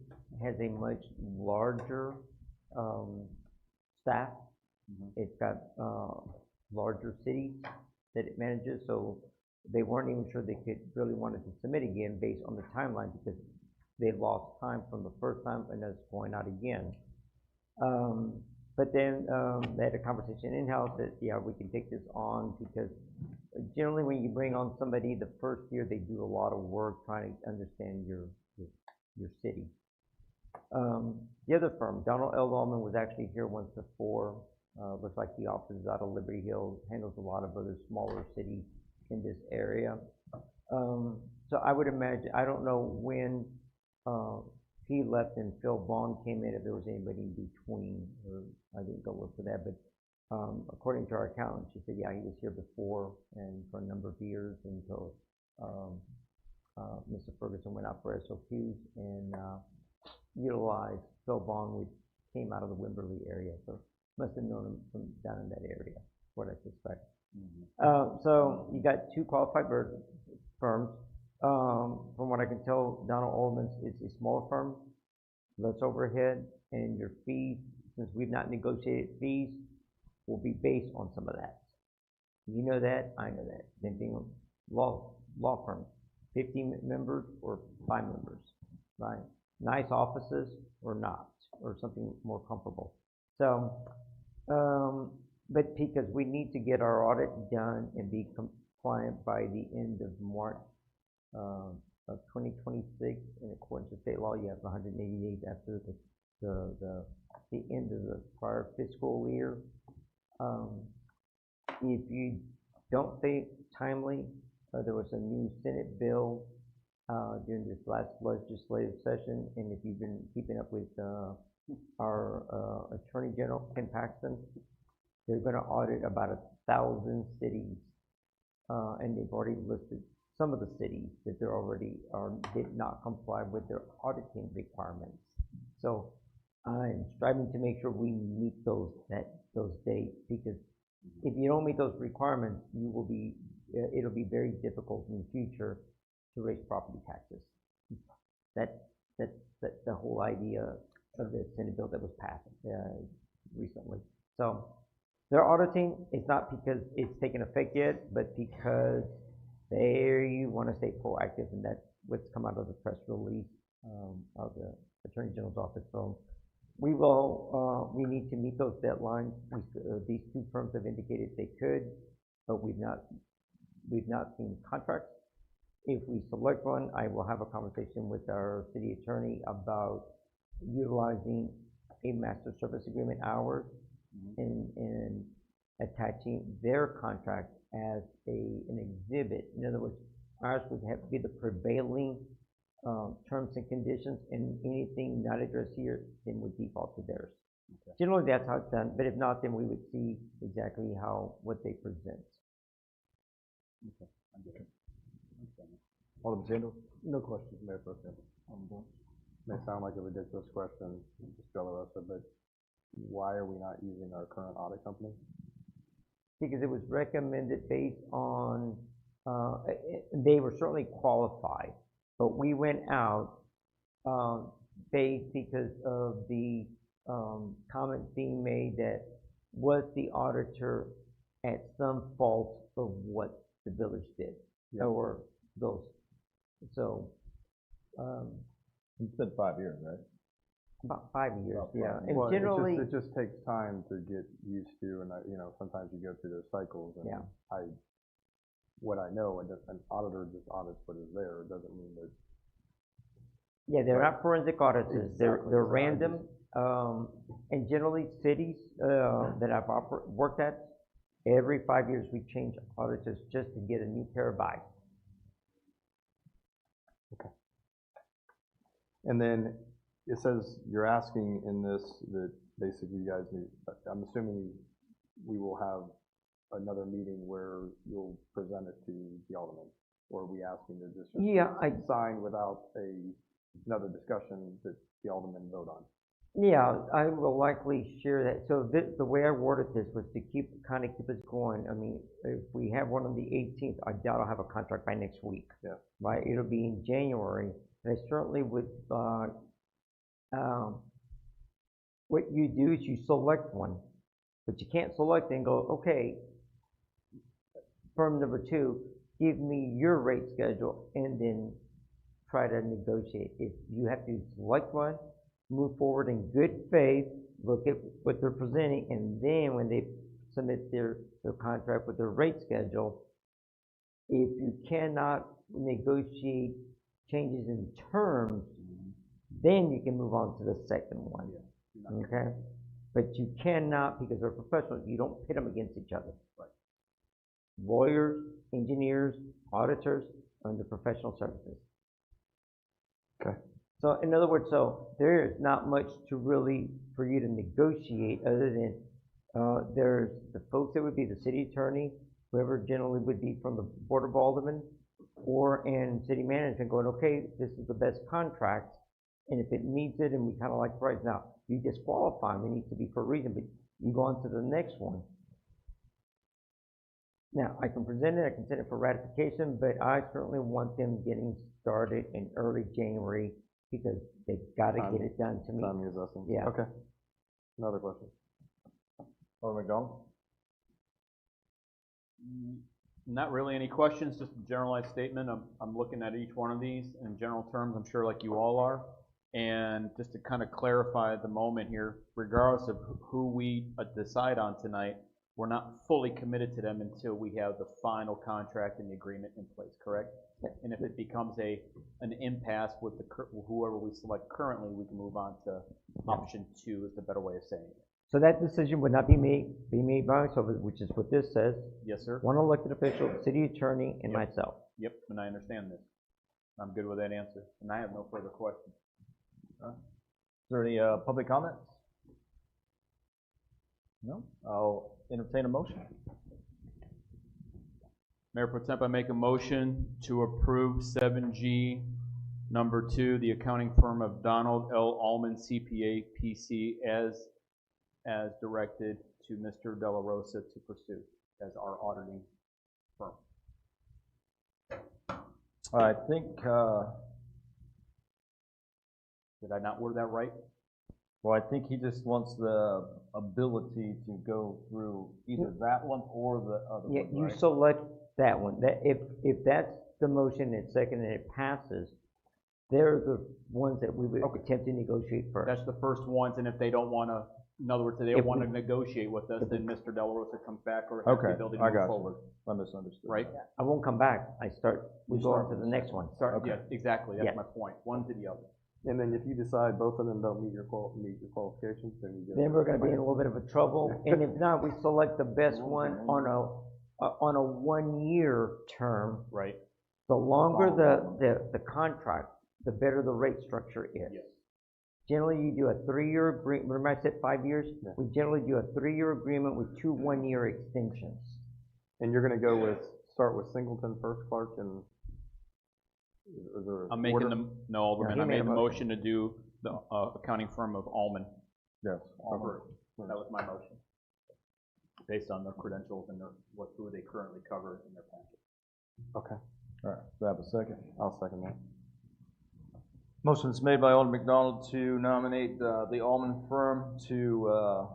has a much larger staff. It's got larger cities that it manages, so they weren't even sure they could really wanted to submit again based on the timeline because they lost time from the first time and that's going out again. But then they had a conversation in-house that, yeah, we can take this on because generally when you bring on somebody, the first year they do a lot of work trying to understand your city. The other firm, Donald L. Alderman, was actually here once before. Looks like the office is out of Liberty Hill, handles a lot of other smaller cities in this area. So I would imagine, I don't know when he left and Phil Bond came in, if there was anybody in between, or I didn't go look for that, but according to our accountant, she said, yeah, he was here before and for a number of years until Mr. Ferguson went out for SOQs and utilized Phil Bond, which came out of the Wimberley area, so must have known him from down in that area, what I suspect. So you got two qualified firms. From what I can tell, Donald Alderman's is a smaller firm, less overhead, and your fees, since we've not negotiated fees, will be based on some of that. You know that, I know that. Same thing with law firms, 15 members or 5 members, right? Nice offices or not, or something more comfortable. So, but because we need to get our audit done and be compliant by the end of March of 2026, in accordance with state law, you have 180 days after the end of the prior fiscal year. If you don't pay timely, there was a new Senate bill during this last legislative session, and if you've been keeping up with our Attorney General, Ken Paxton, they're going to audit about 1,000 cities, and they've already listed some of the cities that they already did not comply with their auditing requirements. So I'm striving to make sure we meet those dates, because if you don't meet those requirements, it'll be very difficult in the future to raise property taxes. That's the whole idea of the Senate bill that was passed recently. So they're auditing. It's not because it's taken effect yet, but because they want to stay proactive, and that's what's come out of the press release of the Attorney General's office. So we need to meet those deadlines. These two firms have indicated they could, but we've not seen contracts. If we select one, I will have a conversation with our city attorney about utilizing a master service agreement hours and attaching their contract as an exhibit. In other words, ours would have to be the prevailing terms and conditions, and anything not addressed here then would default to theirs. Okay. Generally, that's how it's done, but if not, then we would see exactly what they present. Okay, I'm good. Alderman Sanders? No questions, Mayor Pro Tem. May sound like a ridiculous question, Mr. De La Rosa, but why are we not using our current audit company? Because it was recommended based on, they were certainly qualified, but we went out based because of the comments being made that was the auditor at some fault of what the village did, or those. So, you said 5 years, right? About 5 years, yeah. And well, generally, it just takes time to get used to, and sometimes you go through those cycles. And what I know, an auditor just audits what is there. It doesn't mean that. Yeah, they're not forensic auditors. Exactly. They're random, and generally cities that I've worked at, every 5 years we change auditors just to get a new pair of eyes. Okay. And then it says you're asking in this that basically you guys need, I'm assuming we will have another meeting where you'll present it to the alderman, or are we asking to just sign without another discussion that the alderman vote on? Yeah, I will likely share that. So the way I worded this was to keep us going. I mean, if we have one on the 18th, I doubt I'll have a contract by next week. Yeah. Right? It'll be in January. And I certainly would, what you do is you select one, but you can't select and go, okay, firm number 2, give me your rate schedule, and then try to negotiate. If you have to select one, move forward in good faith, look at what they're presenting, and then when they submit their contract with their rate schedule, if you cannot negotiate changes in terms, then you can move on to the second one. Okay? But you cannot, because they're professionals, you don't pit them against each other. Right. Lawyers, engineers, auditors, and the professional services. Okay. So in other words, so there is not much to really, for you to negotiate other than, there's the folks that would be the city attorney, whoever generally would be from the Board of Aldermen, or in city management going, okay, this is the best contract, and if it meets it, and we kind of like price, now, you disqualify them, it needs to be for a reason, but you go on to the next one. Now, I can present it, I can send it for ratification, but I certainly want them getting started in early January, because they've got to get it done to me. Time is essence. Yeah. Okay. Another question. Alderman McDonald? Not really any questions, just a generalized statement. I'm looking at each one of these in general terms, I'm sure like you all are. And just to kind of clarify the moment here, regardless of who we decide on tonight, we're not fully committed to them until we have the final contract and the agreement in place, correct? And if it becomes an impasse with whoever we select currently, we can move on to option 2 is the better way of saying it. So that decision would not be made by myself, which is what this says. Yes, sir. One elected official, city attorney, and myself. Yep, and I understand this. I'm good with that answer, and I have no further questions. Is there any public comments? No? I'll entertain a motion. Mayor Pro Temp, I make a motion to approve 7G number 2, the accounting firm of Donald L. Allman CPA PC as directed to Mr. De La Rosa to pursue as our auditing firm. I think, did I not word that right? well, I think he just wants the ability to go through either that one or the other Yeah, one, you right? select that one. That if that's the motion, it's second, and it passes, they're the ones that we would attempt to negotiate first. That's the first ones, and if they don't want to, in other words, if they don't want to negotiate with us, then Mr. De La Rosa comes back or has the ability to move forward. I misunderstood. Right? I won't come back. we go on to the next one. Yeah, exactly, that's my point, one to the other. And then if you decide both of them don't meet your qualifications, then you get. Then we're gonna be in a little bit of a trouble, and if not, we select the best one on a 1-year term. Right. The longer the contract, the better the rate structure is. Yes. Generally, you do a 3-year agreement. Remember I said 5 years? Yeah. We generally do a 3-year agreement with 2 1-year extensions. And you're gonna start with Singleton first, Clark, and is there I'm making order? no, Alderman, No, I he made made a the motion to do the accounting firm of Allman. Yes. That was my motion, based on their credentials and who they currently cover in their package. Okay. All right, do I have a second? I'll second that. Motion is made by Alderman McDonald to nominate the Allman firm to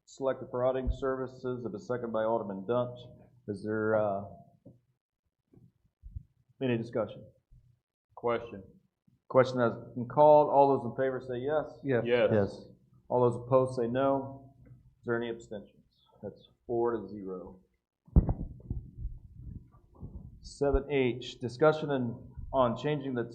select the for auditing services. It is seconded by Alderman Dunch. Is there any discussion? Question. Question has been called. All those in favor say yes. Yes. Yes. All those opposed say no. Is there any abstentions? That's 4-0. 7H, discussion on changing the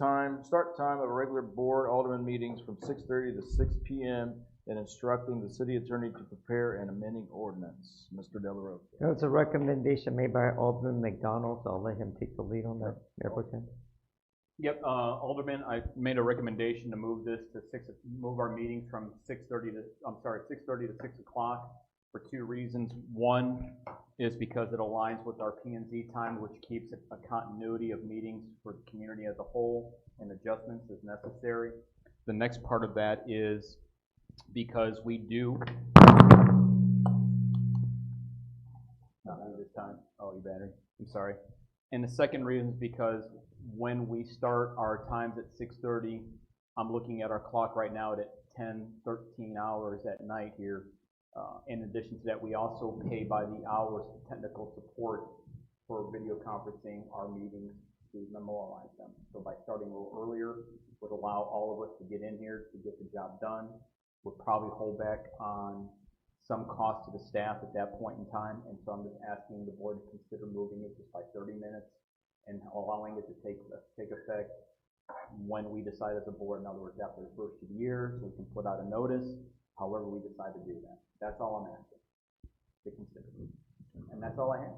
start time of regular board alderman meetings from 6:30 to 6 p.m. and instructing the city attorney to prepare an amending ordinance. Mr. De La Rosa. It's a recommendation made by Alderman McDonald, so I'll let him take the lead on that, Mayor Pro Tem. Yep, Alderman, I made a recommendation to move this to move our meetings from 6:30 to 6 o'clock for 2 reasons. One is because it aligns with our P&Z time, which keeps a continuity of meetings for the community as a whole and adjustments as necessary. The next part of that is because we do. Not me this time. Oh, you battery. I'm sorry. And the second reason is because when we start our times at 6:30, I'm looking at our clock right now at 10, 13 hours at night here. In addition to that, we also pay by the hours technical support for video conferencing our meetings to memorialize them. So by starting a little earlier would allow all of us to get in here to get the job done. Would probably hold back on some cost to the staff at that point in time. And so I'm just asking the board to consider moving it just by 30 minutes and allowing it to take effect when we decide as a board, in other words, after the first 2 years, we can put out a notice, however we decide to do that. That's all I'm asking to consider. And that's all I have.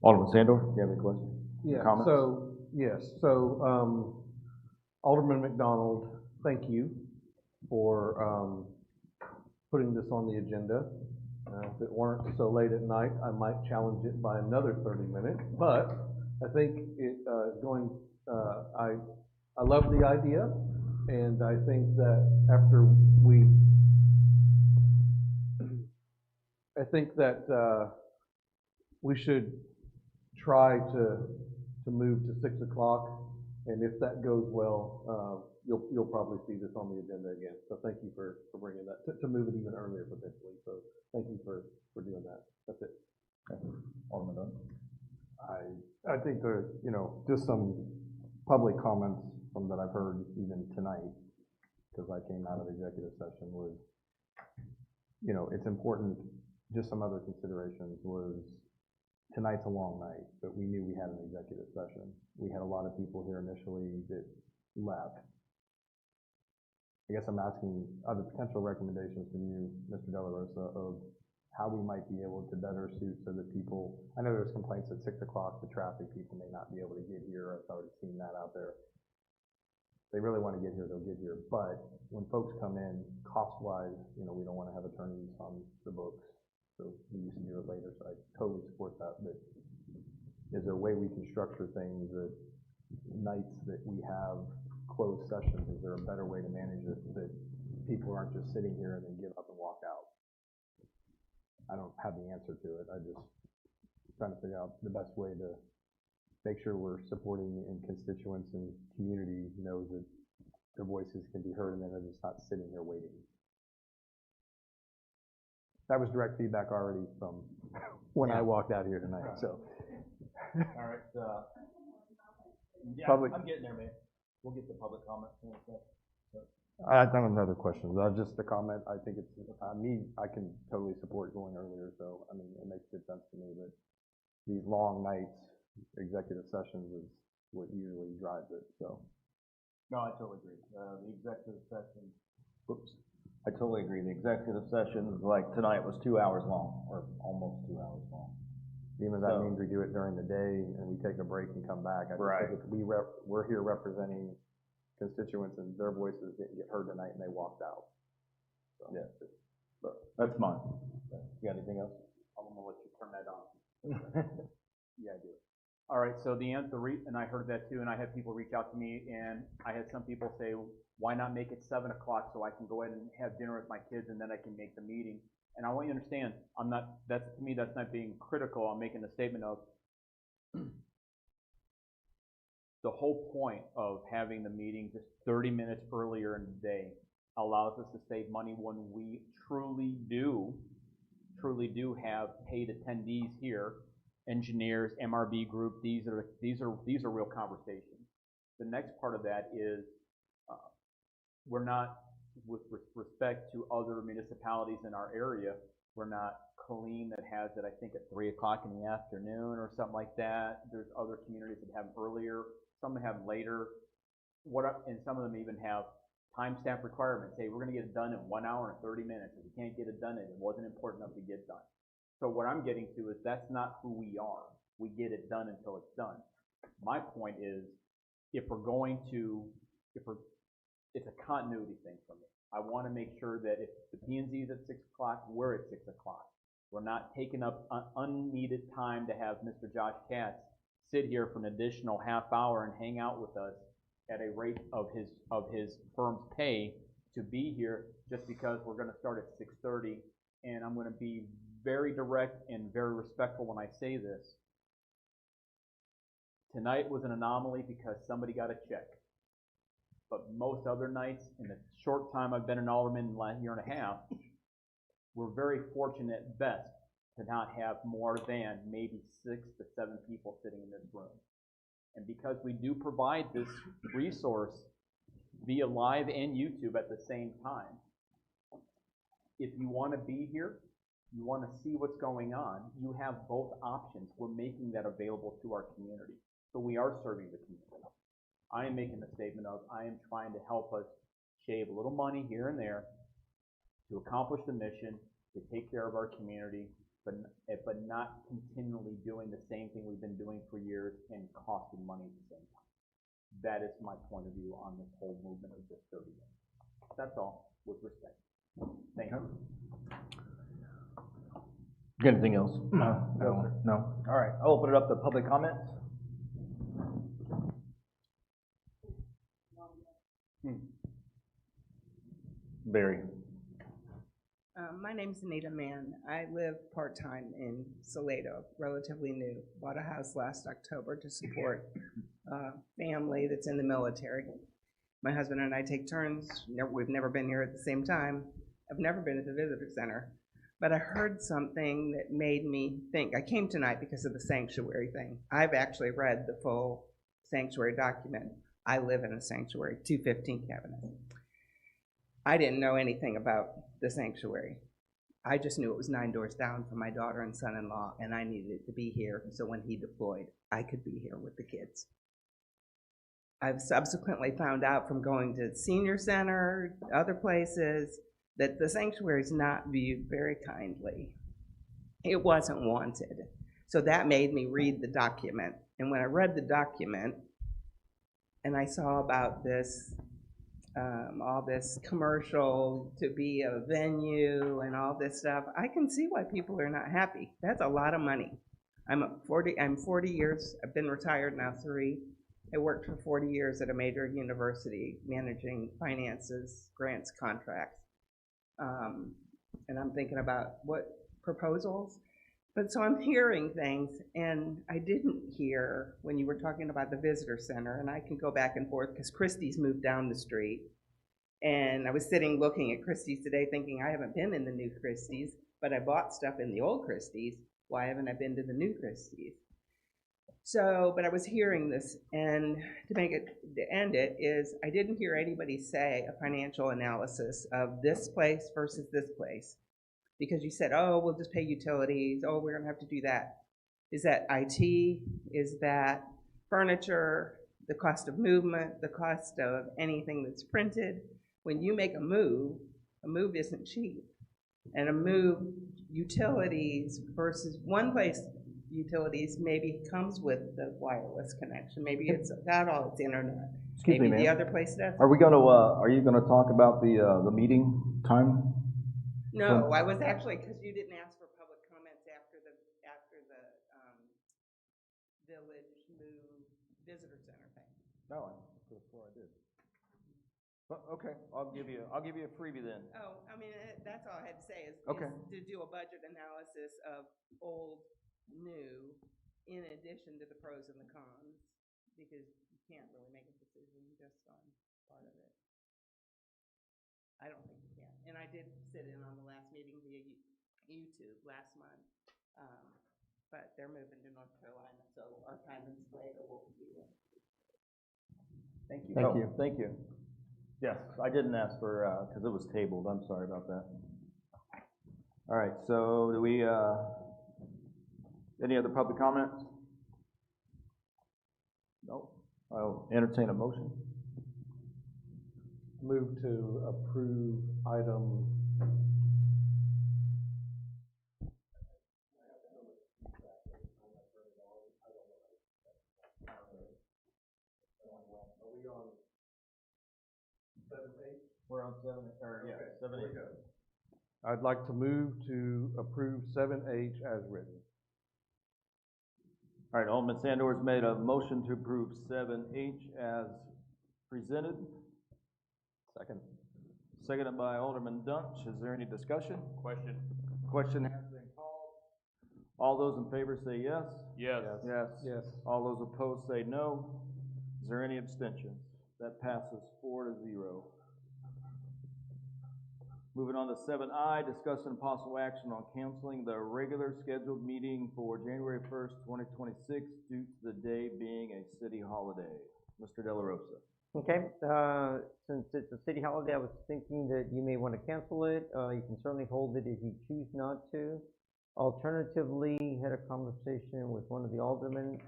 Alderman Sandor, do you have any questions? Yeah, Comments? so, yes, so, Alderman McDonald, thank you for, putting this on the agenda. If it weren't so late at night, I might challenge it by another 30 minutes, but I think it, going, I love the idea, and I think that after we, I think that, we should try to move to 6 o'clock, and if that goes well, you'll probably see this on the agenda again. So thank you for bringing that, to move it even earlier potentially. So thank you for doing that. That's it. Alderman Dunn? I think there, you know, just some public comments from that I've heard even tonight, because I came out of executive session, was, you know, it's important, just some other considerations was, tonight's a long night, but we knew we had an executive session. We had a lot of people here initially that left. I guess I'm asking other potential recommendations from you, Mr. De La Rosa, of how we might be able to better suit so that people, I know there's complaints at 6 o'clock, the traffic, people may not be able to get here. I've already seen that out there. If they really want to get here, they'll get here. But when folks come in, cost-wise, you know, we don't want to have attorneys on the books. So we used to do it later, so I totally support that. But is there a way we can structure things that nights that we have closed sessions, is there a better way to manage it that people aren't just sitting here and then give up and walk out? I don't have the answer to it. I just trying to figure out the best way to make sure we're supporting and constituents and community knows that their voices can be heard and then they're just not sitting here waiting. That was direct feedback already from when I walked out here tonight, so. All right, yeah, Public. I'm getting there, man. We'll get the public comments in a sec. I don't have other questions. Just the comment, I think it's, I can totally support going earlier, so, I mean, it makes good sense to me, but these long nights, executive sessions is what usually drives it, so. No, I totally agree. The executive session, I totally agree. The executive session, like tonight, was 2 hours long, or almost 2 hours long. Even if that means we do it during the day and we take a break and come back. I just think we're here representing constituents and their voices didn't get heard tonight and they walked out. So. Yeah, but that's mine. You got anything else? I'm gonna let you turn that on. Yeah, I do. All right, so the answer, and I heard that too, and I had people reach out to me, and I had some people say, why not make it 7 o'clock so I can go ahead and have dinner with my kids and then I can make the meeting? And I want you to understand, I'm not, that's, to me, that's not being critical. I'm making a statement of the whole point of having the meeting just 30 minutes earlier in the day allows us to save money when we truly do have paid attendees here, engineers, MRB group. These are real conversations. The next part of that is we're not, with respect to other municipalities in our area, we're not Colleen that has it, I think, at 3 o'clock in the afternoon or something like that. There's other communities that have them earlier, some have them later. And some of them even have timestamp requirements. Hey, we're going to get it done in 1 hour and 30 minutes. If you can't get it done, it wasn't important enough to get done. So what I'm getting to is that's not who we are. We get it done until it's done. My point is, if we're going to, it's a continuity thing for me. I want to make sure that if the P&Z is at 6 o'clock, we're at 6 o'clock. We're not taking up unneeded time to have Mr. Josh Katz sit here for an additional half hour and hang out with us at a rate of his firm's pay to be here just because we're going to start at 6:30. And I'm going to be very direct and very respectful when I say this. Tonight was an anomaly because somebody got a check. But most other nights, in the short time I've been an alderman in the last year and a half, we're very fortunate at best to not have more than maybe 6 to 7 people sitting in this room. And because we do provide this resource via live and YouTube at the same time, if you want to be here, you want to see what's going on, you have both options. We're making that available to our community. So we are serving the community. I am making a statement of, I am trying to help us shave a little money here and there to accomplish the mission, to take care of our community, but not continually doing the same thing we've been doing for years and costing money at the same time. That is my point of view on this whole movement of just 30 days. That's all, with respect. Thank you. Got anything else? No. All right, I'll open it up to public comments. Barry. My name's Anita Mann. I live part-time in Salado, relatively new. Bought a house last October to support a family that's in the military. My husband and I take turns. We've never been here at the same time. I've never been at the visitor center. But I heard something that made me think. I came tonight because of the sanctuary thing. I've actually read the full sanctuary document. I live in a sanctuary, 215 Cabinet. I didn't know anything about the sanctuary. I just knew it was 9 doors down from my daughter and son-in-law, and I needed to be here so when he deployed, I could be here with the kids. I've subsequently found out from going to the senior center, other places, that the sanctuary is not viewed very kindly. It wasn't wanted. So that made me read the document. And when I read the document, and I saw about this, all this commercial to be a venue and all this stuff, I can see why people are not happy. That's a lot of money. I'm 40 years, I've been retired now 3. I worked for 40 years at a major university managing finances, grants, contracts. And I'm thinking about what proposals. But so I'm hearing things, and I didn't hear when you were talking about the visitor center, and I can go back and forth because Christie's moved down the street. And I was sitting looking at Christie's today thinking, I haven't been in the new Christie's, but I bought stuff in the old Christie's. Why haven't I been to the new Christie's? So, but I was hearing this, and to end it is, I didn't hear anybody say a financial analysis of this place versus this place. Because you said, oh, we'll just pay utilities, oh, we're gonna have to do that. Is that IT? Is that furniture? The cost of movement? The cost of anything that's printed? When you make a move isn't cheap. And a move, utilities versus one place, utilities maybe comes with the wireless connection. Maybe it's not all it's internet. Excuse Maybe me, the ma'am. other place does. Are you gonna talk about the meeting time? No, I was actually, because you didn't ask for public comments after the Village Move Visitor Center thing. No, I could have swore I did. But, okay, I'll give you a freebie then. Oh, I mean, that's all I had to say is Okay. to do a budget analysis of old, new, in addition to the pros and the cons, because you can't really make a decision just on part of it. I don't think you can. And I did sit in on the last meeting via YouTube last month, but they're moving to North Carolina, so our time in Salado will be there. Thank you. Thank you. Yes, I didn't ask for, because it was tabled. I'm sorry about that. All right, so do we, any other public comments? No. I'll entertain a motion. Move to approve item. Are we on 7H? We're on 7H. I'd like to move to approve 7H as written. All right, Alderman Sandor's made a motion to approve 7H as presented. Second. Seconded by Alderman Dunch. Is there any discussion? Question? Question has been called. All those in favor say yes. Yes. Yes. Yes. All those opposed say no. Is there any abstentions? That passes 4-0. Moving on to 7I, discuss and possible action on canceling the regular scheduled meeting for January 1st, 2026 due to the day being a city holiday. Mr. De La Rosa. Okay, since it's a city holiday, I was thinking that you may want to cancel it. You can certainly hold it if you choose not to. Alternatively, had a conversation with one of the aldermen.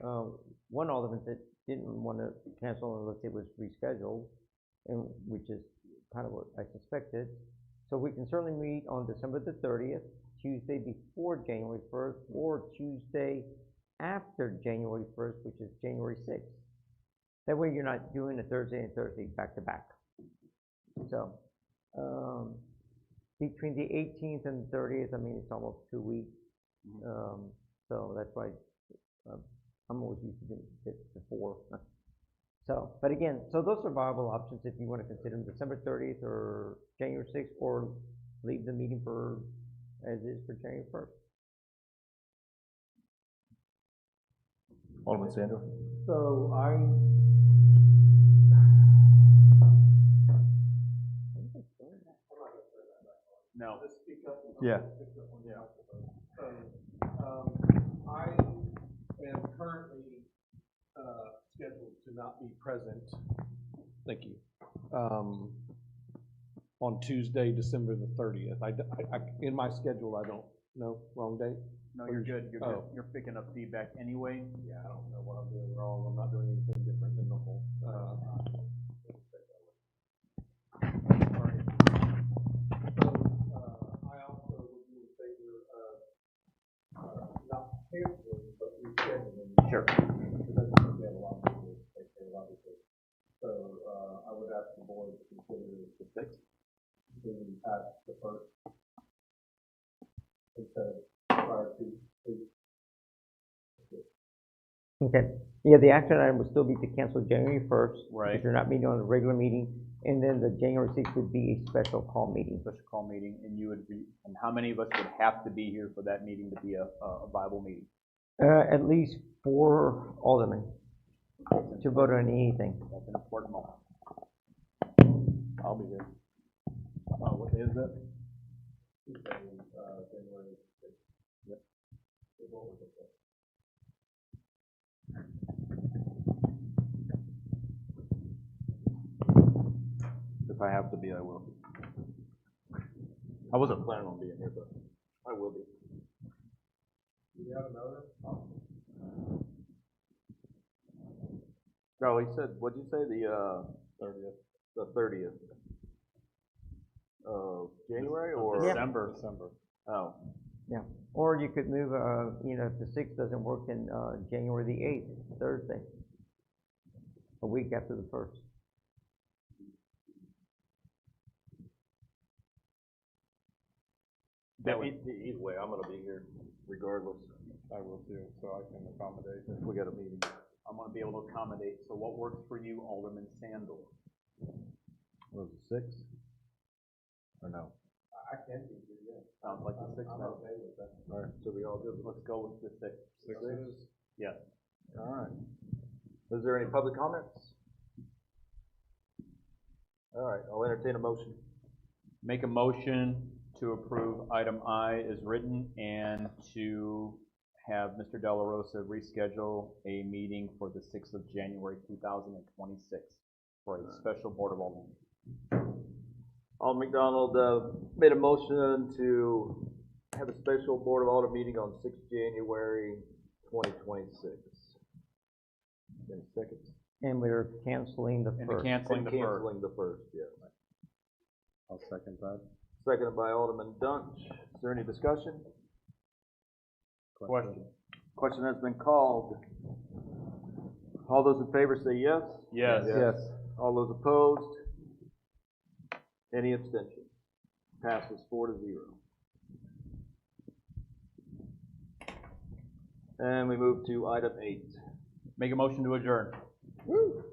one alderman that didn't want to cancel unless it was rescheduled, and which is kind of what I suspected. So we can certainly meet on December the 30th, Tuesday before January 1st, or Tuesday after January 1st, which is January 6th. That way you're not doing a Thursday and Thursday back to back. So, between the 18th and the 30th, I mean, it's almost 2 weeks. So that's why I'm always used to doing it before. So, but again, so those are viable options if you want to consider them December 30th or January 6th, or leave the meeting for, as is for January 1st. Alderman Sandor? So No. Yeah. I am currently scheduled to not be present. Thank you. On Tuesday, December the 30th. In my schedule, I don't know, wrong date? No, you're good, you're good. You're picking up feedback anyway. Yeah, I don't know what I'm doing wrong. I'm not doing anything different than normal. I also would be in favor of not canceling, but rescheduling. Sure. Because I think we have a lot of people to take care of, obviously. So I would ask the board to consider the 6th, being at the 1st, instead of prior to. Okay. Yeah, the action item would still be to cancel January 1st. Right. If you're not meeting on a regular meeting, and then the January 6th would be a special call meeting. Special call meeting, and you would be, and how many of us would have to be here for that meeting to be a viable meeting? At least 4 aldermen to vote on anything. That's an important moment. I'll be there. What day is that? January 6th. Yep. If I have to be, I will. I wasn't planning on being here, but I will be. Do you have another? No, he said, what'd you say, the 30th? The 30th of January or? December. December. Oh. Yeah. Or you could move, if the 6th doesn't work, then January the 8th, Thursday, a week after the 1st. Either way, I'm gonna be here regardless. I will too, so I can accommodate if we got a meeting. I'm gonna be able to accommodate, so what works for you, Alderman Sandor? Was it 6? Or no? I can be here, yeah. Sounds like the 6th. I'm okay with that. All right, so we all good? Let's go with the 6th. 6? Yes. All right. Is there any public comments? All right, I'll entertain a motion. Make a motion to approve item I as written and to have Mr. De La Rosa reschedule a meeting for the 6th of January 2026 for a special Board of Aldermen. Alderman McDonald made a motion to have a special Board of Aldermen meeting on 6th January 2026. Any seconds? And we're canceling the 1st. Canceling the 1st. Canceling the 1st, yes. I'll second that. Seconded by Alderman Dunch. Is there any discussion? Question. Question has been called. All those in favor say yes? Yes. Yes. All those opposed? Any abstention? Passes 4-0. And we move to item 8. Make a motion to adjourn. Woo.